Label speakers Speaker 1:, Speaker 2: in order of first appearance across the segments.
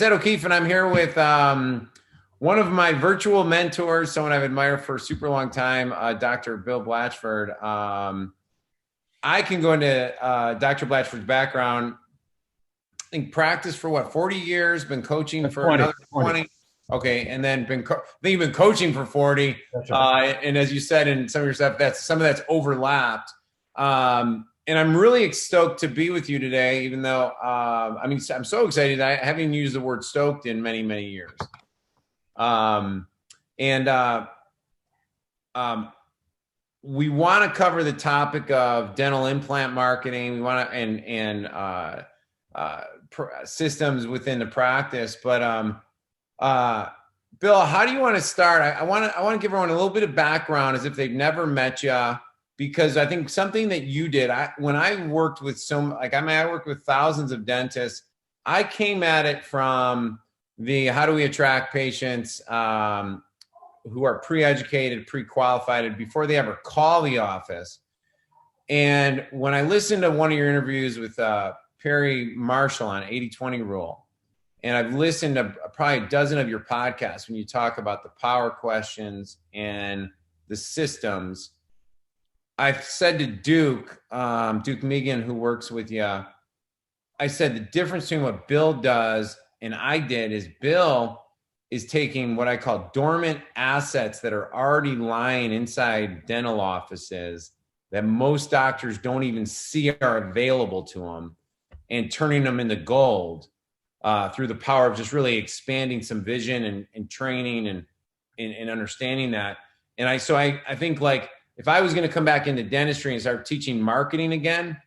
Speaker 1: Ed O'Keefe, and I'm here with one of my virtual mentors, someone I've admired for a super long time, Dr. Bill Blatchford. I can go into Dr. Blatchford's background. I think practice for what, 40 years, been coaching for
Speaker 2: 20,
Speaker 1: another
Speaker 2: 20.
Speaker 1: 20. Okay, and then you've been coaching for 40.
Speaker 2: That's right.
Speaker 1: And as you said in some of your stuff, some of that's overlapped. And I'm really stoked to be with you today, even though, I'm so excited. I haven't used the word stoked in many, many years. Um, and we want to cover the topic of dental implant marketing. We want to, and systems within the practice. But Bill, how do you want to start? I want to give everyone a little bit of background as if they've never met you, because I think something that you did, when I worked with I worked with thousands of dentists. I came at it from the how do we attract patients who are pre-educated, pre-qualified before they ever call the office. And when I listened to one of your interviews with Perry Marshall on 80-20 rule, and I've listened to probably a dozen of your podcasts when you talk about the power questions and the systems. I've said to Duke Megan, who works with you, I said the difference between what Bill does and I did is Bill is taking what I call dormant assets that are already lying inside dental offices that most doctors don't even see are available to them, and turning them into gold through the power of just really expanding some vision and training and understanding that. And I think, like, if I was going to come back into dentistry and start teaching marketing again,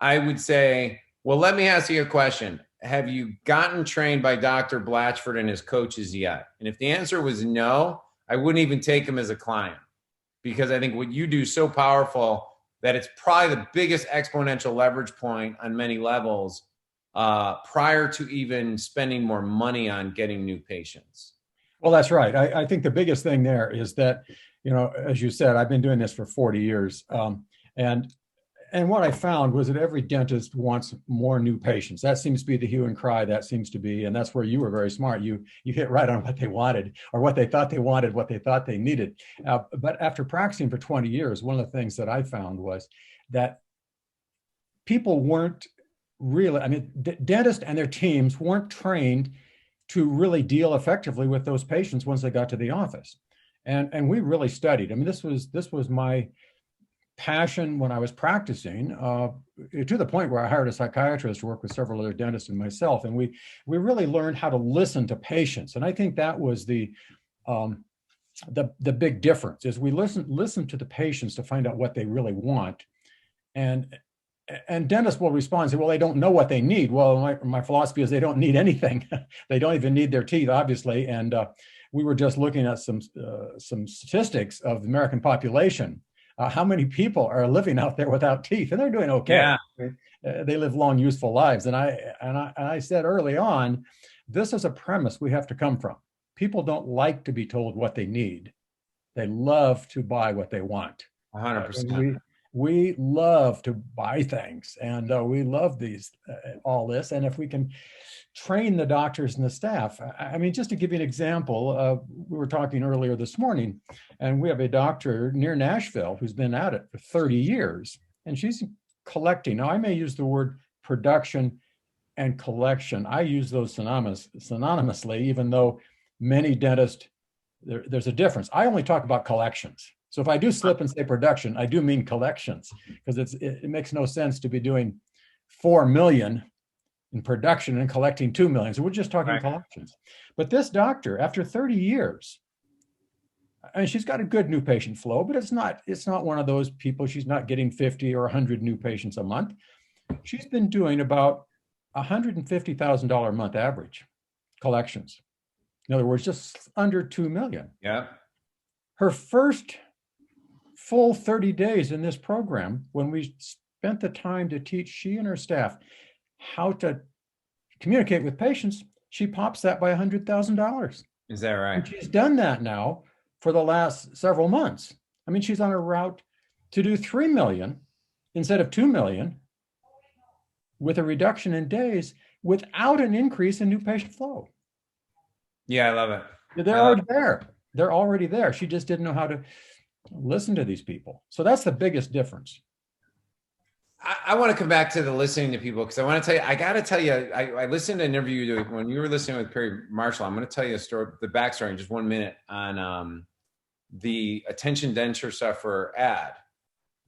Speaker 1: I would say, well, let me ask you a question. Have you gotten trained by Dr. Blatchford and his coaches yet? And if the answer was no, I wouldn't even take him as a client, because I think what you do is so powerful that it's probably the biggest exponential leverage point on many levels prior to even spending more money on getting new patients.
Speaker 2: Well, that's right. I think the biggest thing there is that, as you said, I've been doing this for 40 years. And what I found was that every dentist wants more new patients. That seems to be the hue and cry. That seems to be, and that's where you were very smart. You hit right on what they wanted, or what they thought they wanted, what they thought they needed. But after practicing for 20 years, one of the things that I found was that people weren't really, dentists and their teams weren't trained to really deal effectively with those patients once they got to the office. And we really studied. This was my passion when I was practicing, to the point where I hired a psychiatrist to work with several other dentists and myself. And we really learned how to listen to patients. And I think that was the big difference, is we listen to the patients to find out what they really want. And dentists will respond and say, well, they don't know what they need. Well, my philosophy is they don't need anything. They don't even need their teeth, obviously. And we were just looking at some statistics of the American population. How many people are living out there without teeth, and they're doing okay. Yeah. They live long, useful lives. And I said early on, this is a premise we have to come from. People don't like to be told what they need. They love to buy what they want.
Speaker 1: 100%.
Speaker 2: We love to buy things, and we love all this. And if we can train the doctors and the staff, just to give you an example, we were talking earlier this morning, and we have a doctor near Nashville who's been at it for 30 years, and she's collecting. Now, I may use the word production and collection. I use those synonymously, even though many dentists, there's a difference. I only talk about collections. So if I do slip and say production, I do mean collections, because it makes no sense to be doing 4 million in production and collecting 2 million. So we're just talking collections. But this doctor, after 30 years, she's got a good new patient flow, but it's not one of those people. She's not getting 50 or 100 new patients a month. She's been doing about $150,000 a month average collections. In other words, just under 2 million.
Speaker 1: Yeah.
Speaker 2: Her first full 30 days in this program, when we spent the time to teach she and her staff how to communicate with patients, she pops that by $100,000.
Speaker 1: Is that right?
Speaker 2: And she's done that now for the last several months. She's on a route to do 3 million instead of 2 million, with a reduction in days, without an increase in new patient flow.
Speaker 1: Yeah, I love it.
Speaker 2: They're
Speaker 1: I love
Speaker 2: already there. They're already there. She just didn't know how to listen to these people. So that's the biggest difference.
Speaker 1: I want to come back to the listening to people because I want to tell you, I got to tell you, I listened to an interview you did when you were listening with Perry Marshall. I'm going to tell you a story, the backstory in just 1 minute on the attention denture sufferer ad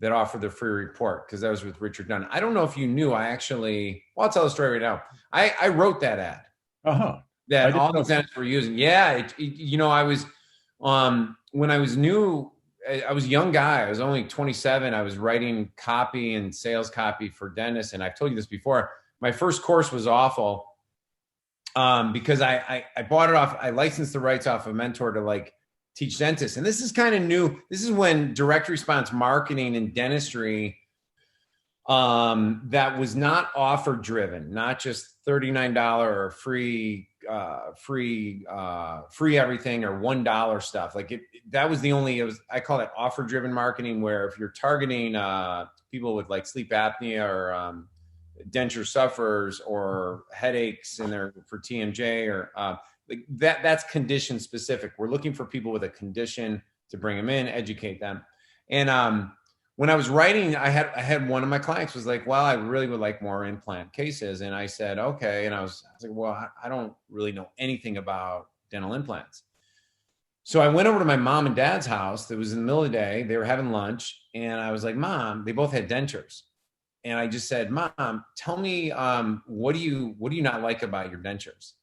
Speaker 1: that offered the free report because that was with Richard Dunn. I don't know if you knew, well, I'll tell the story right now. I wrote that ad
Speaker 2: Uh-huh. I
Speaker 1: that
Speaker 2: didn't
Speaker 1: all
Speaker 2: know.
Speaker 1: the dentists were using. Yeah, I was when I was new, I was a young guy. I was only 27. I was writing copy and sales copy for dentists, and I've told you this before. My first course was awful because I bought it off. I licensed the rights off a mentor to like teach dentists, and this is kind of new. This is when direct response marketing in dentistry that was not offer driven, not just $39 or free everything or $1 stuff. Like that was the only, I call it offer driven marketing, where if you're targeting people with like sleep apnea or denture sufferers or headaches and they're for TMJ or like that's condition specific. We're looking for people with a condition to bring them in, educate them. And when I was writing, I had one of my clients was like, well, I really would like more implant cases. And I said, okay. And I was like, well, I don't really know anything about dental implants. So I went over to my mom and dad's house. It was in the middle of the day. They were having lunch. And I was like, Mom, they both had dentures. And I just said, Mom, tell me, what do you not like about your dentures?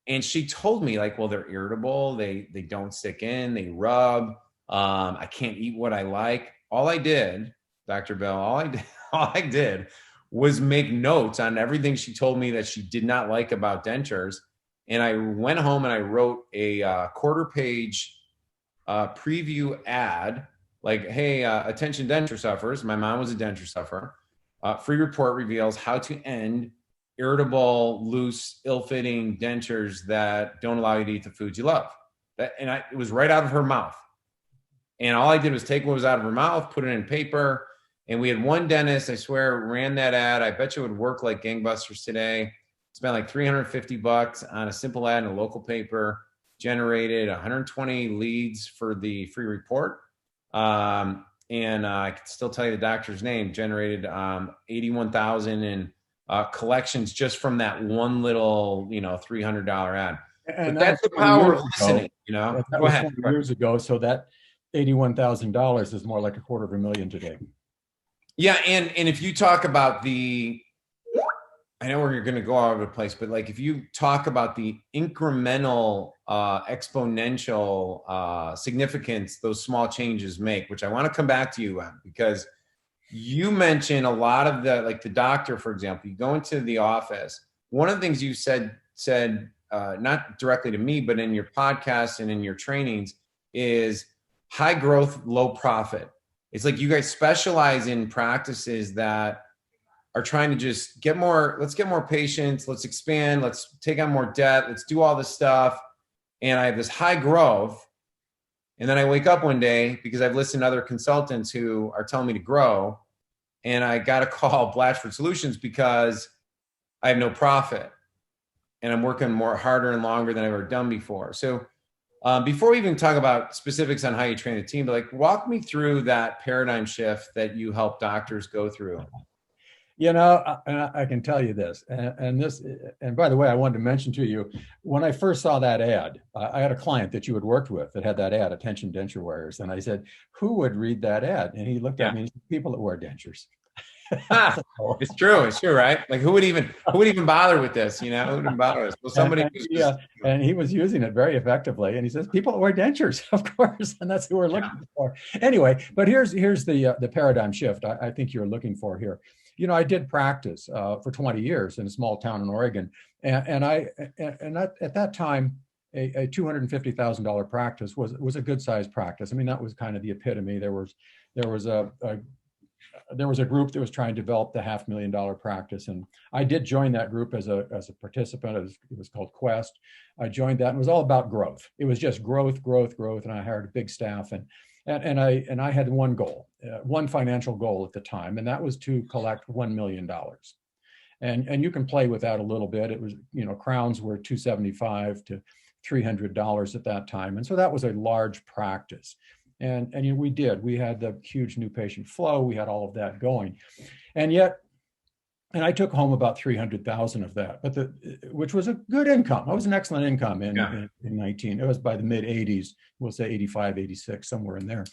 Speaker 1: And she told me like, well, they're irritable. They don't stick in, they rub. I can't eat what I like. All I did, Dr. Bell, all I did was make notes on everything she told me that she did not like about dentures. And I went home and I wrote a quarter page preview ad like, hey, attention denture sufferers. My mom was a denture sufferer. Free report reveals how to end irritable, loose, ill-fitting dentures that don't allow you to eat the foods you love. It was right out of her mouth. And all I did was take what was out of her mouth, put it in paper. And we had one dentist, I swear, ran that ad. I bet you it would work like gangbusters today. Spent like $350 on a simple ad in a local paper, generated 120 leads for the free report. And I can still tell you the doctor's name, generated 81,000 in collections just from that one little, $300 ad.
Speaker 2: And
Speaker 1: But
Speaker 2: that was
Speaker 1: that's the
Speaker 2: 20
Speaker 1: power
Speaker 2: years
Speaker 1: of
Speaker 2: ago.
Speaker 1: listening,
Speaker 2: That
Speaker 1: Go
Speaker 2: was
Speaker 1: ahead.
Speaker 2: 20 years ago. So that $81,000 is more like $250,000 today.
Speaker 1: Yeah, and if you talk about I know we're going to go all over the place, but like if you talk about the incremental, exponential significance those small changes make, which I want to come back to you on, because you mentioned a lot of the doctor, for example, you go into the office. One of the things you said, not directly to me, but in your podcast and in your trainings is high growth, low profit. It's like you guys specialize in practices that are trying to just let's get more patients, let's expand, let's take on more debt, let's do all this stuff. And I have this high growth. And then I wake up one day because I've listened to other consultants who are telling me to grow. And I got to call Blatchford Solutions because I have no profit. And I'm working harder and longer than I've ever done before. So before we even talk about specifics on how you train the team, but like walk me through that paradigm shift that you help doctors go through.
Speaker 2: I can tell you this, and by the way, I wanted to mention to you, when I first saw that ad, I had a client that you had worked with that had that ad, attention denture wearers. And I said, who would read that ad? And he looked at me and said, people that wear dentures.
Speaker 1: It's true, right? Like who would even bother with this? Who would even bother with this? Well, somebody
Speaker 2: and he was using it very effectively. And he says, people that wear dentures, of course, and that's who we're looking for. Anyway, but here's the paradigm shift I think you're looking for here. I did practice for 20 years in a small town in Oregon, and at that time, a $250,000 practice was a good sized practice. I mean, that was kind of the epitome. There was a group that was trying to develop the $500,000 practice, and I did join that group as a participant. It was called Quest. I joined that, and it was all about growth. It was just growth, and I hired a big staff, and I had one goal, one financial goal at the time, and that was to collect $1 million. And you can play with that a little bit. It was, crowns were $275 to $300 at that time. And so that was a large practice. And we had the huge new patient flow. We had all of that going. And I took home about 300,000 of that, which was a good income. It was an excellent income in 19. It was by the mid 80s, we'll say 85, 86, somewhere in there.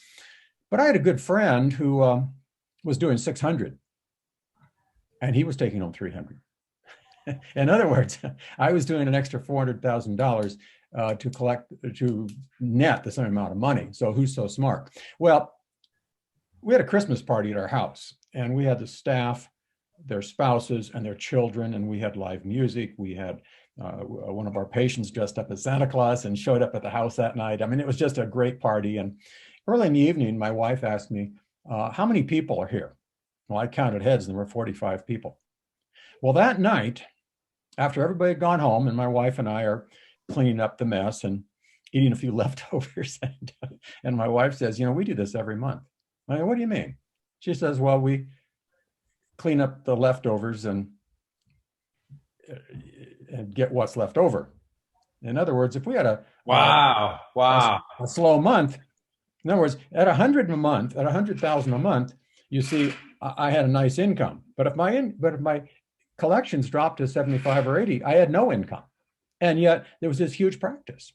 Speaker 2: But I had a good friend who was doing 600, and he was taking home 300. In other words, I was doing an extra $400,000 to net the same amount of money. So who's so smart? Well, we had a Christmas party at our house, and we had the staff, their spouses and their children, and we had live music. We had one of our patients dressed up as Santa Claus and showed up at the house that night. I mean, it was just a great party. And early in the evening, my wife asked me, how many people are here? Well, I counted heads, and there were 45 people. Well, that night, after everybody had gone home, and my wife and I are cleaning up the mess and eating a few leftovers, and my wife says, we do this every month. I go, what do you mean? She says, well, we clean up the leftovers and get what's left over. In other words, if we had a slow month, in other words, at 100 a month, at 100,000 a month, you see, I had a nice income. But if my collections dropped to 75 or 80, I had no income. And yet there was this huge practice.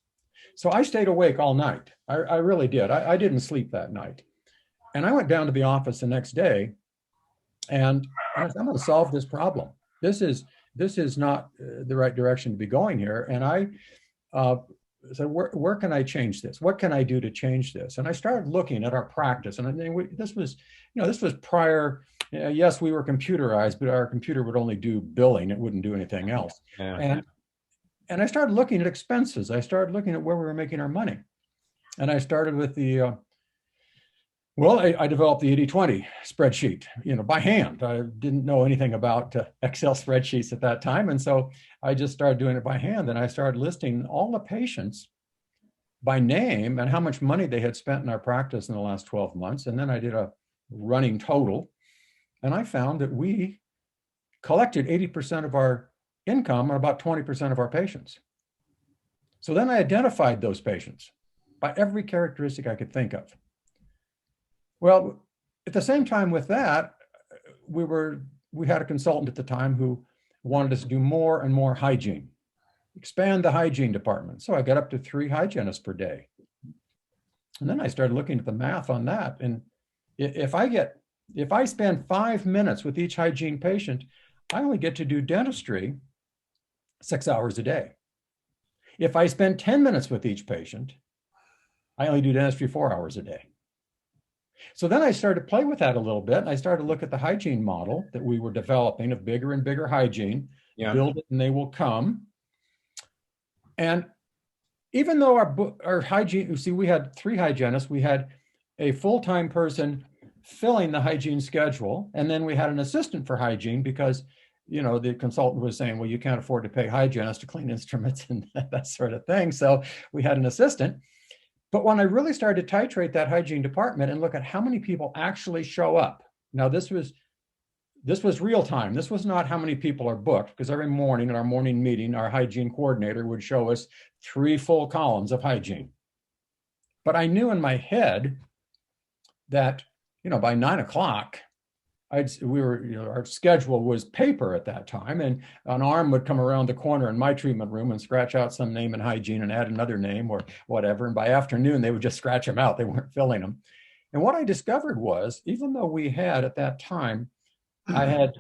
Speaker 2: So I stayed awake all night. I really did. I didn't sleep that night. And I went down to the office the next day, and I said, I'm going to solve this problem. This is not the right direction to be going here. And I said, where can I change this? What can I do to change this? And I started looking at our practice. And I think this was prior. Yes, we were computerized, but our computer would only do billing. It wouldn't do anything else. Yeah. And I started looking at expenses. I started looking at where we were making our money. And I started with I developed the 80/20 spreadsheet, by hand. I didn't know anything about Excel spreadsheets at that time. And so I just started doing it by hand. And I started listing all the patients by name and how much money they had spent in our practice in the last 12 months. And then I did a running total. And I found that we collected 80% of our income on about 20% of our patients. So then I identified those patients by every characteristic I could think of. Well, at the same time with that, we had a consultant at the time who wanted us to do more and more hygiene, expand the hygiene department. So I got up to 3 hygienists per day. And then I started looking at the math on that. And if I spend 5 minutes with each hygiene patient, I only get to do dentistry 6 hours a day. If I spend 10 minutes with each patient, I only do dentistry 4 hours a day. So then I started to play with that a little bit. And I started to look at the hygiene model that we were developing of bigger and bigger hygiene, build it and they will come. And even though our hygiene, you see, we had 3 hygienists, we had a full-time person filling the hygiene schedule. And then we had an assistant for hygiene because, the consultant was saying, well, you can't afford to pay hygienists to clean instruments and that sort of thing. So we had an assistant. But when I really started to titrate that hygiene department and look at how many people actually show up, now this was real time. This was not how many people are booked, because every morning in our morning meeting, our hygiene coordinator would show us 3 full columns of hygiene. But I knew in my head that, by 9 o'clock, our schedule was paper at that time, and an arm would come around the corner in my treatment room and scratch out some name in hygiene and add another name or whatever. And by afternoon, they would just scratch them out. They weren't filling them. And what I discovered was, even though we had at that time, I had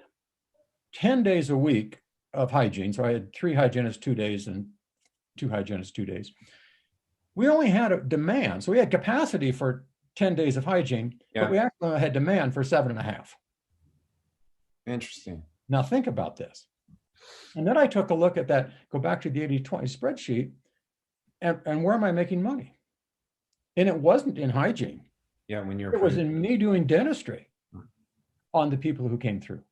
Speaker 2: 10 days a week of hygiene. So I had 3 hygienists 2 days and 2 hygienists 2 days. We only had a demand. So we had capacity for 10 days of hygiene, but we actually had demand for 7.5.
Speaker 1: Interesting.
Speaker 2: Now think about this. And then I took a look at that, go back to the 80/20 spreadsheet, and where am I making money? And it wasn't in hygiene.
Speaker 1: Yeah,
Speaker 2: it was in me doing dentistry on the people who came through.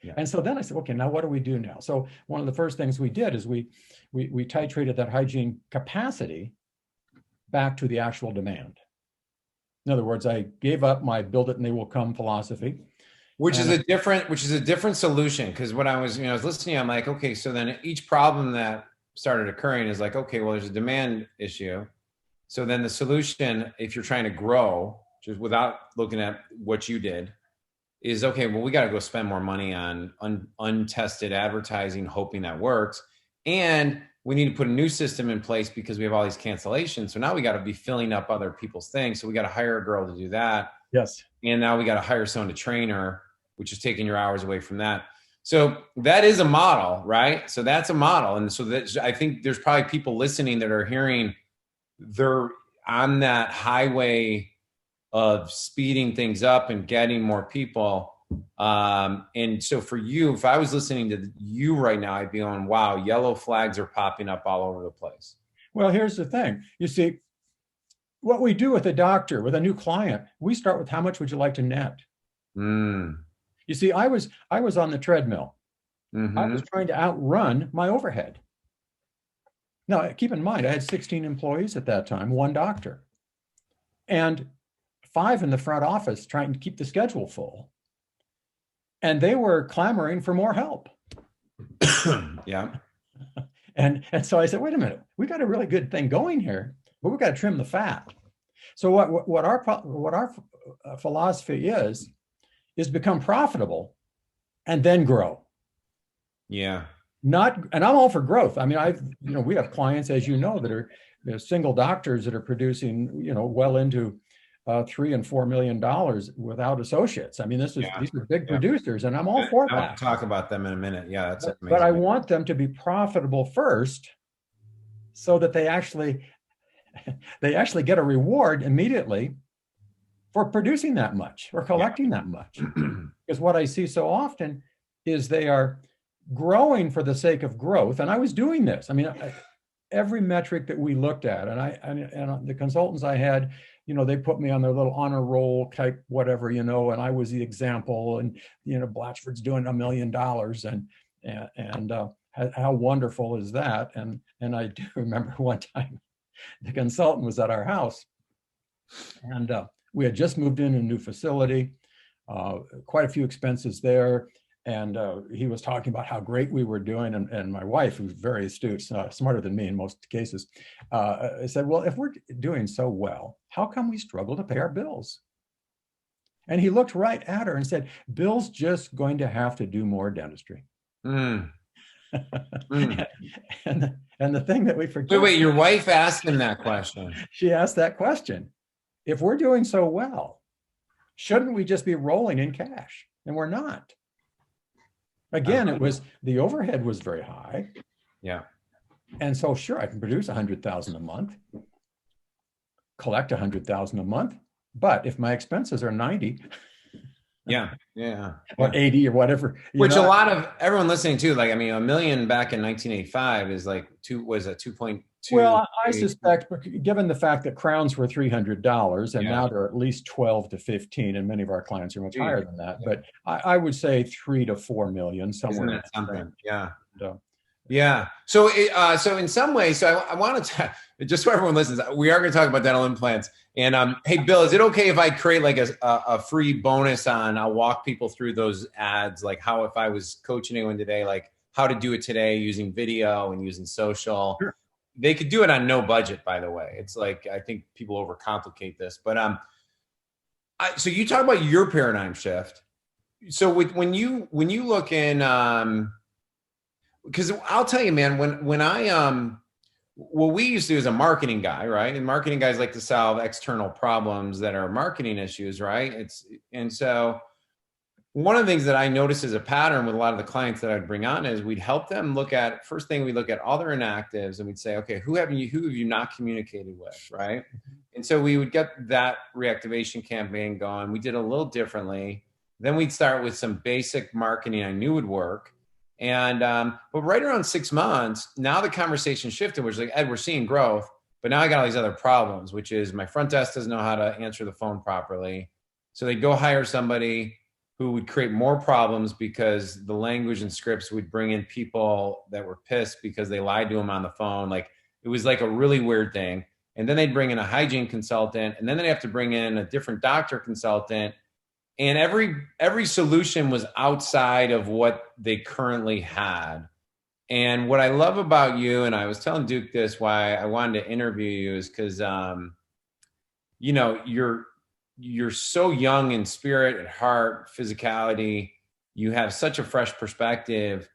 Speaker 2: Yeah. And so then I said, okay, now what do we do now? So one of the first things we did is we titrated that hygiene capacity back to the actual demand. In other words, I gave up my build it and they will come philosophy.
Speaker 1: Which is a different solution. Because when I was listening, I'm like, okay, so then each problem that started occurring is like, okay, well, there's a demand issue. So then the solution, if you're trying to grow, just without looking at what you did, is okay, well, we got to go spend more money on untested advertising, hoping that works. And we need to put a new system in place because we have all these cancellations. So now we got to be filling up other people's things. So we got to hire a girl to do that.
Speaker 2: Yes.
Speaker 1: And now we got to hire someone to train her, which is taking your hours away from that. So that is a model, right? So that's a model. And so that, I think there's probably people listening that are hearing they're on that highway of speeding things up and getting more people. And so for you, if I was listening to you right now, I'd be going, wow, yellow flags are popping up all over the place.
Speaker 2: Well, here's the thing. You see, what we do with a doctor, with a new client, we start with how much would you like to net? You see, I was on the treadmill. I was trying to outrun my overhead. Now, keep in mind, I had 16 employees at that time, one doctor, and 5 in the front office trying to keep the schedule full. And they were clamoring for more help.
Speaker 1: Yeah.
Speaker 2: And so I said, wait a minute, we got a really good thing going here, but we've got to trim the fat. So what our philosophy is become profitable and then grow.
Speaker 1: Yeah.
Speaker 2: And I'm all for growth. I mean, we have clients, as you know, that are single doctors that are producing, well into $3 and $4 million without associates. I mean, these are big producers, and I'm all for that.
Speaker 1: I'll talk about them in a minute. Yeah, that's amazing.
Speaker 2: But I want them to be profitable first, so that they actually get a reward immediately for producing that much or collecting that much. Because what I see so often is they are growing for the sake of growth. And I was doing this. I mean, every metric that we looked at, and the consultants I had, they put me on their little honor roll type, whatever, and I was the example, and, Blatchford's doing $1 million, and how wonderful is that? And I do remember one time the consultant was at our house, and we had just moved in a new facility, quite a few expenses there. And he was talking about how great we were doing. And my wife, who's very astute, smarter than me in most cases, said, well, if we're doing so well, how come we struggle to pay our bills? And he looked right at her and said, Bill's just going to have to do more dentistry. And the thing that we forget.
Speaker 1: Wait, your wife asked him that question.
Speaker 2: She asked that question. If we're doing so well, shouldn't we just be rolling in cash? And we're not. Again, the overhead was very high.
Speaker 1: Yeah.
Speaker 2: And so, sure, I can produce 100,000 a month, collect 100,000 a month. But if my expenses are 90,
Speaker 1: yeah,
Speaker 2: or 80 or whatever,
Speaker 1: which a lot of everyone listening to, like, I mean, $1 million back in 1985 is like 2.2.
Speaker 2: Well, I suspect, given the fact that crowns were $300 and now they're at least 12 to 15, and many of our clients are much higher than that. But I would say 3 to 4 million somewhere.
Speaker 1: Isn't that something? Yeah. Yeah. So, so in some ways, so I wanted to, just so everyone listens, we are going to talk about dental implants. And hey, Bill, is it okay if I create like a free bonus I'll walk people through those ads, like how, if I was coaching anyone today, like how to do it today using video and using social. Sure. They could do it on no budget, by the way. It's like, I think people overcomplicate this, but so you talk about your paradigm shift. So when you look in, because I'll tell you, man, when I what we used to do as a marketing guy, right? And marketing guys like to solve external problems that are marketing issues, right? And so one of the things that I noticed as a pattern with a lot of the clients that I'd bring on is we'd help them look at, first thing, we look at all their inactives, and we'd say, okay, who have you not communicated with, right? And so we would get that reactivation campaign going. We did a little differently. Then we'd start with some basic marketing I knew would work. And but right around 6 months, now the conversation shifted, which is like, Ed, we're seeing growth, but now I got all these other problems, which is my front desk doesn't know how to answer the phone properly. So they'd go hire somebody who would create more problems because the language and scripts would bring in people that were pissed because they lied to them on the phone. Like, it was like a really weird thing. And then they'd bring in a hygiene consultant, and then they'd have to bring in a different doctor consultant. And every solution was outside of what they currently had. And what I love about you, and I was telling Duke this, why I wanted to interview you, is because you know, you're so young in spirit, at heart, physicality. You have such a fresh perspective.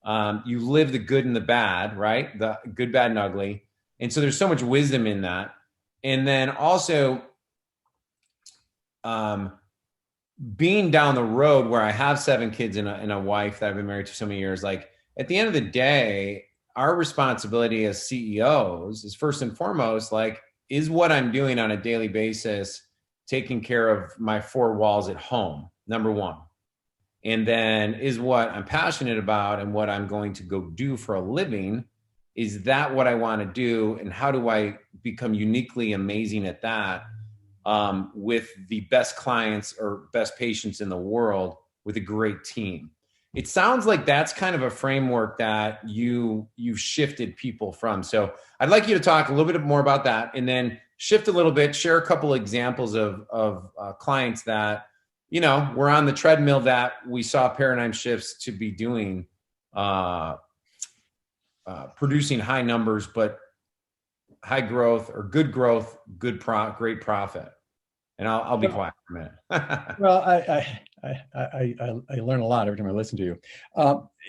Speaker 1: You live the good and the bad, right? The good, bad, and ugly. And so there's so much wisdom in that. And then also, um, being down the road where I have 7 kids and a wife that I've been married to so many years, like at the end of the day, our responsibility as CEOs is first and foremost, like, is what I'm doing on a daily basis taking care of my 4 walls at home, number one. And then is what I'm passionate about and what I'm going to go do for a living, is that what I want to do? And how do I become uniquely amazing at that, with the best clients or best patients in the world with a great team? It sounds like that's kind of a framework that you've shifted people from. So I'd like you to talk a little bit more about that, and then shift a little bit, share a couple of examples of clients that, you know, we're on the treadmill that we saw paradigm shifts to be doing, producing high numbers, but high growth or good growth, great profit. And I'll be quiet for a minute.
Speaker 2: Well, I learn a lot every time I listen to you.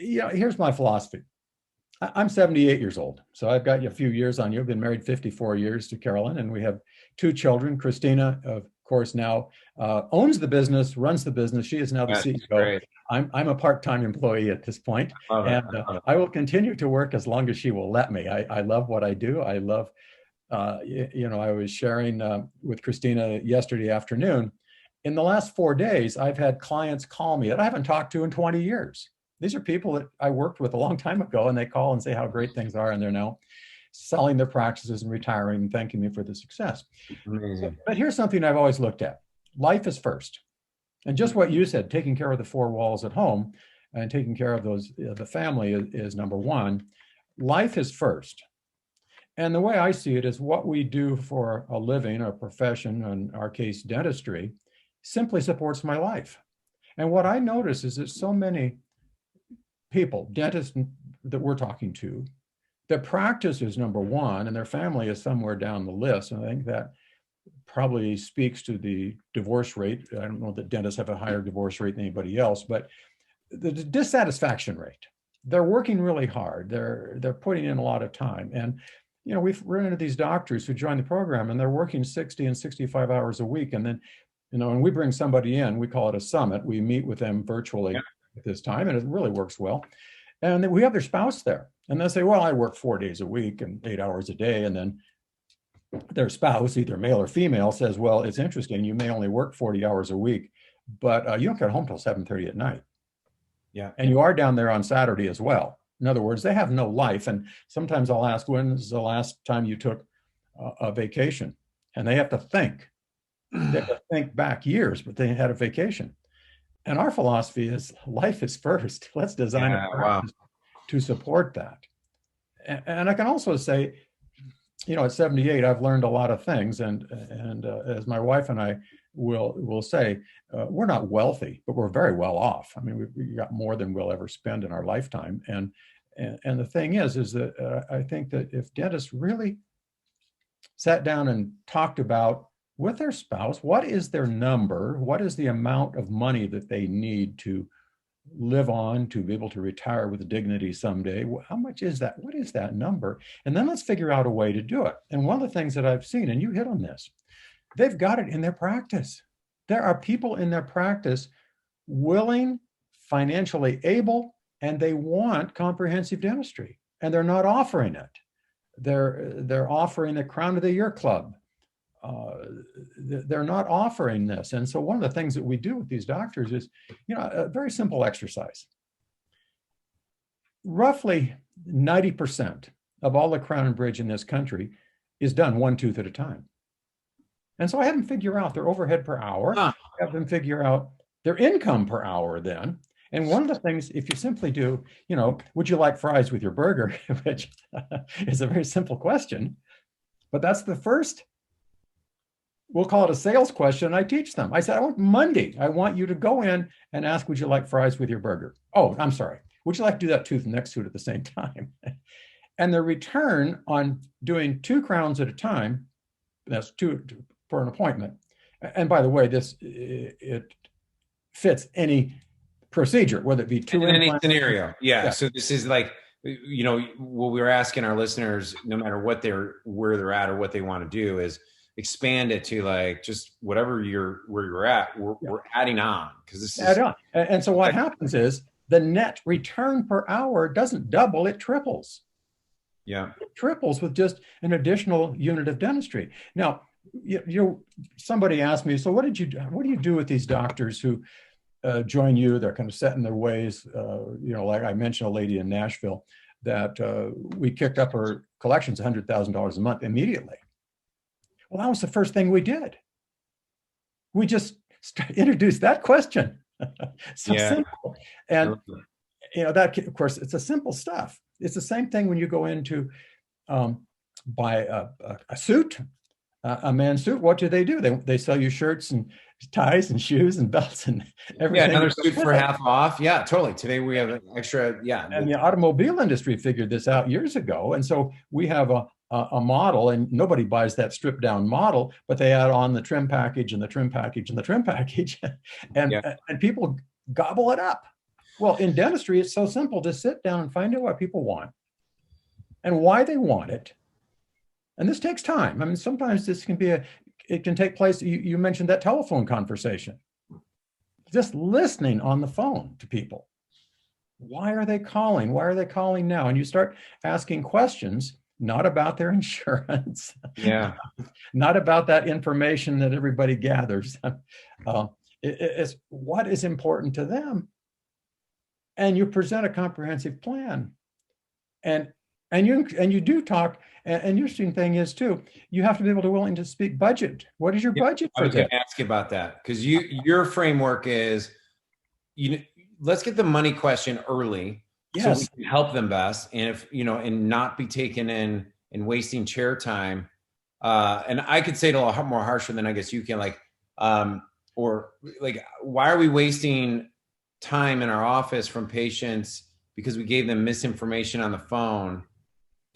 Speaker 2: Yeah, here's my philosophy. I'm 78 years old, so I've got a few years on you. I've been married 54 years to Carolyn, and we have 2 children. Christina, of course, now owns the business, runs the business. She is now the
Speaker 1: That's
Speaker 2: CEO.
Speaker 1: great.
Speaker 2: I'm a part-time employee at this point, and I will continue to work as long as she will let me. I love what I do. I love, you know, I was sharing with Christina yesterday afternoon. In the last 4 days, I've had clients call me that I haven't talked to in 20 years. These are people that I worked with a long time ago, and they call and say how great things are, and they're now selling their practices and retiring and thanking me for the success.
Speaker 1: Amazing.
Speaker 2: But here's something I've always looked at. Life is first. And just what you said, taking care of the 4 walls at home and taking care of those, the family is number one. Life is first. And the way I see it is what we do for a living, a profession, in our case, dentistry, simply supports my life. And what I notice is that so many people, dentists that we're talking to, their practice is number one and their family is somewhere down the list. And I think that probably speaks to the divorce rate. I don't know that dentists have a higher divorce rate than anybody else, but the dissatisfaction rate. They're working really hard. They're putting in a lot of time. And you know, we've run into these doctors who join the program and they're working 60 and 65 hours a week. And then, you know, when we bring somebody in, we call it a summit. We meet with them virtually at this time, and it really works well. And then we have their spouse there. And they'll say, well, I work 4 days a week and 8 hours a day. And then their spouse, either male or female, says, well, it's interesting. You may only work 40 hours a week, but you don't get home till 7:30 at night.
Speaker 1: Yeah.
Speaker 2: And you are down there on Saturday as well. In other words, they have no life. And sometimes I'll ask, when's the last time you took a vacation? And they have to think. They have to think back years, but they had a vacation. And our philosophy is life is first. Let's design a practice to support that. And I can also say, you know, at 78, I've learned a lot of things. And as my wife and I will say, we're not wealthy, but we're very well off. I mean, we got more than we'll ever spend in our lifetime. And the thing is that I think that if dentists really sat down and talked about with their spouse, what is their number? What is the amount of money that they need to live on, to be able to retire with dignity someday? How much is that? What is that number? And then let's figure out a way to do it. And one of the things that I've seen, and you hit on this, they've got it in their practice. There are people in their practice willing, financially able, and they want comprehensive dentistry, and they're not offering it. They're offering the Crown of the Year Club. They're not offering this. And so one of the things that we do with these doctors is, you know, a very simple exercise. Roughly 90% of all the crown and bridge in this country is done one tooth at a time. And so I have them figure out their overhead per hour, have them figure out their income per hour then. And one of the things, if you simply do, you know, would you like fries with your burger, which is a very simple question, but that's the first, we'll call it a sales question. I teach them. I said, I want Monday. I want you to go in and ask, would you like fries with your burger? Oh, I'm sorry. Would you like to do that tooth and next tooth at the same time? And the return on doing 2 crowns at a time, that's 2 for an appointment. And by the way, it fits any procedure, whether it be 2
Speaker 1: in any
Speaker 2: implants.
Speaker 1: scenario. Yeah.
Speaker 2: Yeah.
Speaker 1: So this is like, what we were asking our listeners, no matter where they're at or what they want to do, is expand it to like just whatever where you're at. We're adding on, because this is
Speaker 2: Add on. And so what happens is the net return per hour doesn't double, it triples.
Speaker 1: Yeah.
Speaker 2: It triples with just an additional unit of dentistry. Now, somebody asked me, so what do you do with these doctors who join you? They're kind of set in their ways. Like I mentioned, a lady in Nashville that we kicked up her collections $100,000 a month immediately. Well, that was the first thing we did. We just introduced that question. Simple. And that, of course, it's a simple stuff. It's the same thing when you go into buy a suit, a man's suit. What do? They sell you shirts and ties and shoes and belts and everything.
Speaker 1: Yeah, another suit for half off. Yeah, totally. Today we have an extra. Yeah,
Speaker 2: and the automobile industry figured this out years ago, and so we have a model, and nobody buys that stripped down model, but they add on the trim package and the trim package and the trim package, and people gobble it up. Well, in dentistry, it's so simple to sit down and find out what people want and why they want it. And this takes time. I mean, sometimes this can it can take place. You mentioned that telephone conversation. Just listening on the phone to people. Why are they calling? Why are they calling now? And you start asking questions, not about their insurance.
Speaker 1: Yeah.
Speaker 2: Not about that information that everybody gathers. It's what is important to them. And you present a comprehensive plan. And you do talk. And interesting thing is too, you have to be able to willing to speak budget. What is your budget for
Speaker 1: I was going to ask you about that, because your framework is, let's get the money question early, so we can help them best, and and not be taken in and wasting chair time. And I could say it a lot more harsher than I guess you can, why are we wasting time in our office from patients because we gave them misinformation on the phone,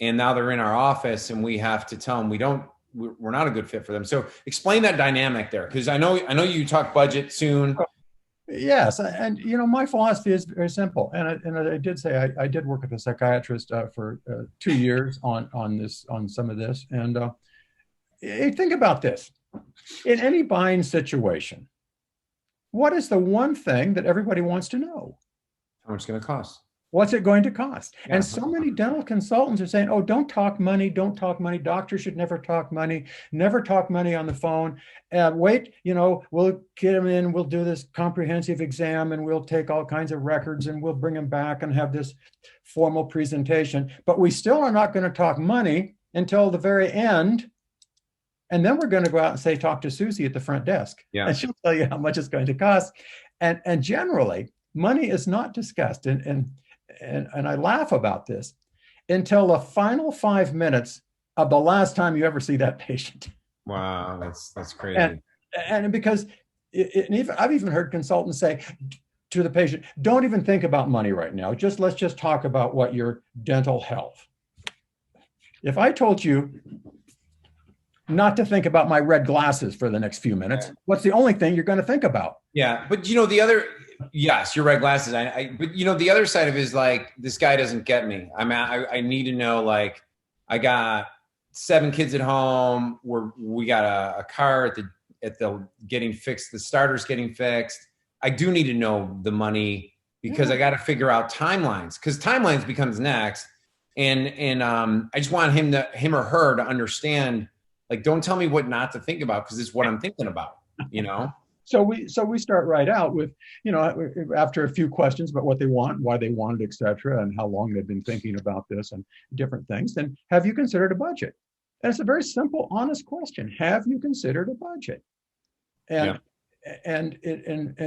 Speaker 1: and now they're in our office and we have to tell them we're not a good fit for them. So explain that dynamic there, because I know you talk budget soon.
Speaker 2: Yes, and my philosophy is very simple, and I did say I did work with a psychiatrist for 2 years on some of this, and think about this: in any buying situation, what is the one thing that everybody wants to know?
Speaker 1: How much it's going to cost?
Speaker 2: What's it going to cost?
Speaker 1: Yeah.
Speaker 2: And so many dental consultants are saying, oh, don't talk money. Don't talk money. Doctors should never talk money. Never talk money on the phone. Wait, we'll get them in. We'll do this comprehensive exam and we'll take all kinds of records and we'll bring them back and have this formal presentation. But we still are not going to talk money until the very end. And then we're going to go out and say, talk to Susie at the front desk.
Speaker 1: Yeah.
Speaker 2: And she'll tell you how much it's going to cost. And generally, money is not discussed. And I laugh about this until the final 5 minutes of the last time you ever see that patient.
Speaker 1: Wow, that's crazy.
Speaker 2: And because I've even heard consultants say to the patient, don't even think about money right now. Let's just talk about what your dental health. If I told you not to think about my red glasses for the next few minutes, what's the only thing you're going to think about?
Speaker 1: Yeah, but the other. Yes, your red glasses. But the other side of it is like, this guy doesn't get me. I need to know, like, I got 7 kids at home. We got a car at the getting fixed. The starter's getting fixed. I do need to know the money, because I got to figure out timelines, because timelines becomes next. And I just want him or her to understand, like, don't tell me what not to think about, because it's what I'm thinking about,
Speaker 2: So we start right out with, after a few questions about what they want, why they want it, et cetera, and how long they've been thinking about this and different things. Then, have you considered a budget? And it's a very simple, honest question. Have you considered a budget? And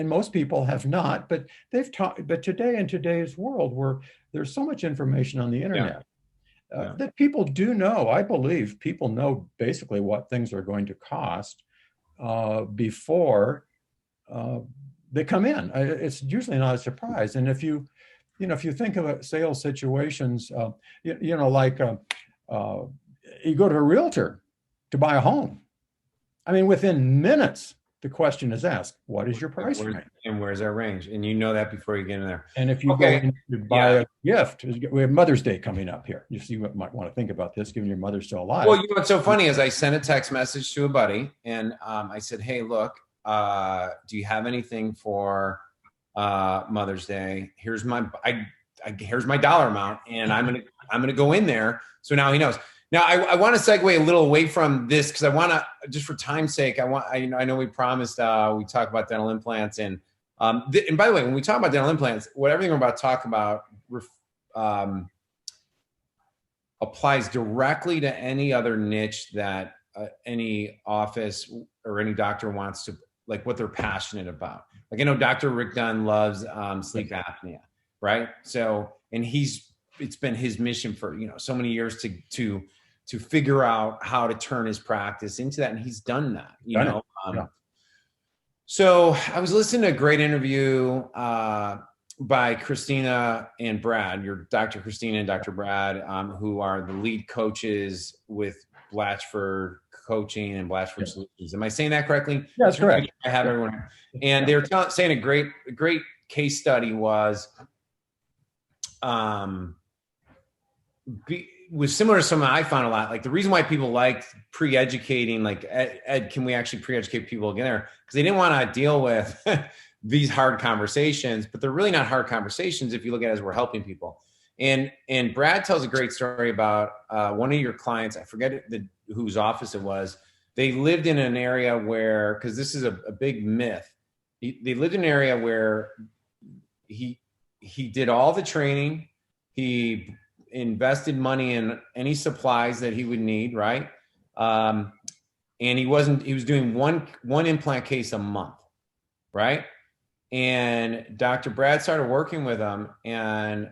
Speaker 2: most people have not, but but today, in today's world, where there's so much information on the internet, that people do know, I believe people know basically what things are going to cost before they come in. It's usually not a surprise. And if you if you think of sales situations, like you go to a realtor to buy a home. I mean, within minutes, the question is asked, what is your price range?
Speaker 1: And where's our range? And you know that before you get in there.
Speaker 2: And if you go in to buy a gift, we have Mother's Day coming up here. You might want to think about this, given your mother's still alive.
Speaker 1: Well, what's so funny is I sent a text message to a buddy, and I said, "Hey, look, do you have anything for Mother's Day? Here's my here's my dollar amount, and I'm gonna go in there." So now he knows. Now I want to segue a little away from this because I want to, just for time's sake, I know we promised we talk about dental implants, and by the way, when we talk about dental implants, everything we're about to talk about applies directly to any other niche that any office or any doctor wants to, like, what they're passionate about. Like, I know Dr. Rick Dunn loves sleep apnea, right? So, and it's been his mission for so many years to figure out how to turn his practice into that, and he's done that. So I was listening to a great interview by Christina and Brad, your Dr. Christina and Dr. Brad, who are the lead coaches with Blatchford Coaching and Blatchford Solutions. Am I saying that correctly?
Speaker 2: Yeah, that's correct.
Speaker 1: I have everyone. And they were saying a great case study was was similar to something I found a lot. Like, the reason why people liked pre-educating, like, Ed, can we actually pre-educate people again there? Because they didn't want to deal with these hard conversations, but they're really not hard conversations if you look at it as we're helping people. And Brad tells a great story about one of your clients. I forget whose office it was. They lived in an area where, because this is a big myth, they lived in an area where he did all the training. He invested money in any supplies that he would need, right? And he was doing one implant case a month, right? And Dr. Brad started working with him, and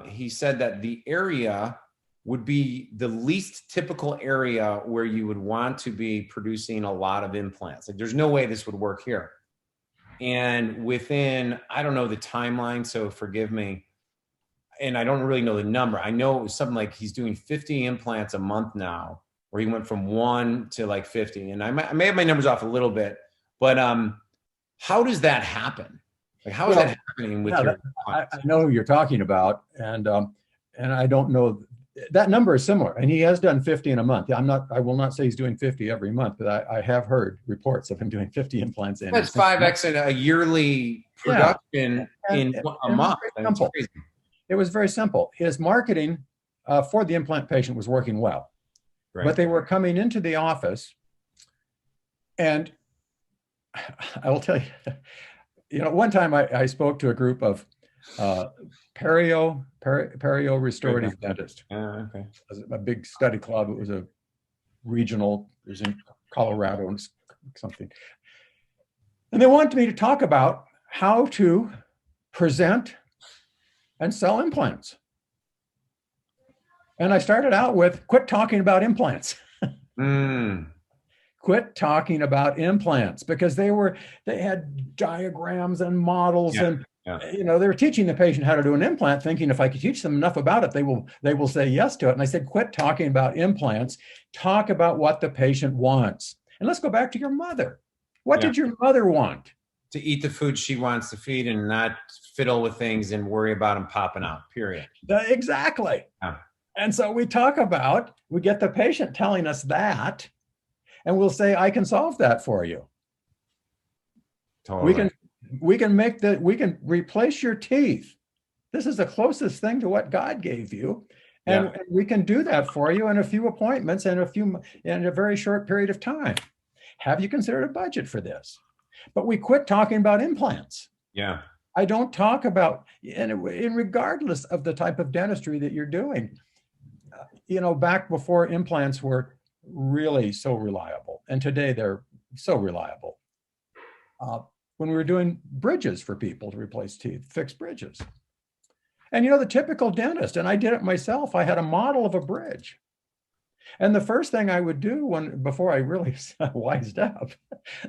Speaker 1: he said that the area would be the least typical area where you would want to be producing a lot of implants. Like, there's no way this would work here. And within, I don't know the timeline, so forgive me, and I don't really know the number. I know it was something like he's doing 50 implants a month now, where he went from 1 to like 50. And I may have my numbers off a little bit, but how does that happen? Like, how is that happening with your clients?
Speaker 2: I know who you're talking about, and I don't know, that number is similar, and he has done 50 in a month. I will not say he's doing 50 every month, but I have heard reports of him doing 50 implants in.
Speaker 1: That's 5x in a yearly production in a month.
Speaker 2: It was very simple. His marketing for the implant patient was working well, but they were coming into the office, and I will tell you, one time I spoke to a group of perio restorative dentists.
Speaker 1: Okay.
Speaker 2: It was a big study club. It was a regional. It was in Colorado and something, and they wanted me to talk about how to present and sell implants. And I started out with, quit talking about implants. Quit talking about implants, because they had diagrams and models, and they were teaching the patient how to do an implant, thinking if I could teach them enough about it, they will say yes to it. And I said, quit talking about implants, talk about what the patient wants. And let's go back to your mother. What did your mother want?
Speaker 1: To eat the food she wants to feed and not fiddle with things and worry about them popping out, period.
Speaker 2: Exactly. Yeah. And so we get the patient telling us that, and we'll say, I can solve that for you.
Speaker 1: Totally.
Speaker 2: We can replace your teeth. This is the closest thing to what God gave you. And we can do that for you in a few appointments and in a very short period of time. Have you considered a budget for this? But we quit talking about implants.
Speaker 1: Yeah.
Speaker 2: I don't talk about, and regardless of the type of dentistry that you're doing, back before implants were really so reliable, and today they're so reliable. When we were doing bridges for people to replace teeth, fixed bridges. And the typical dentist, and I did it myself, I had a model of a bridge. And the first thing I would do before I really wised up,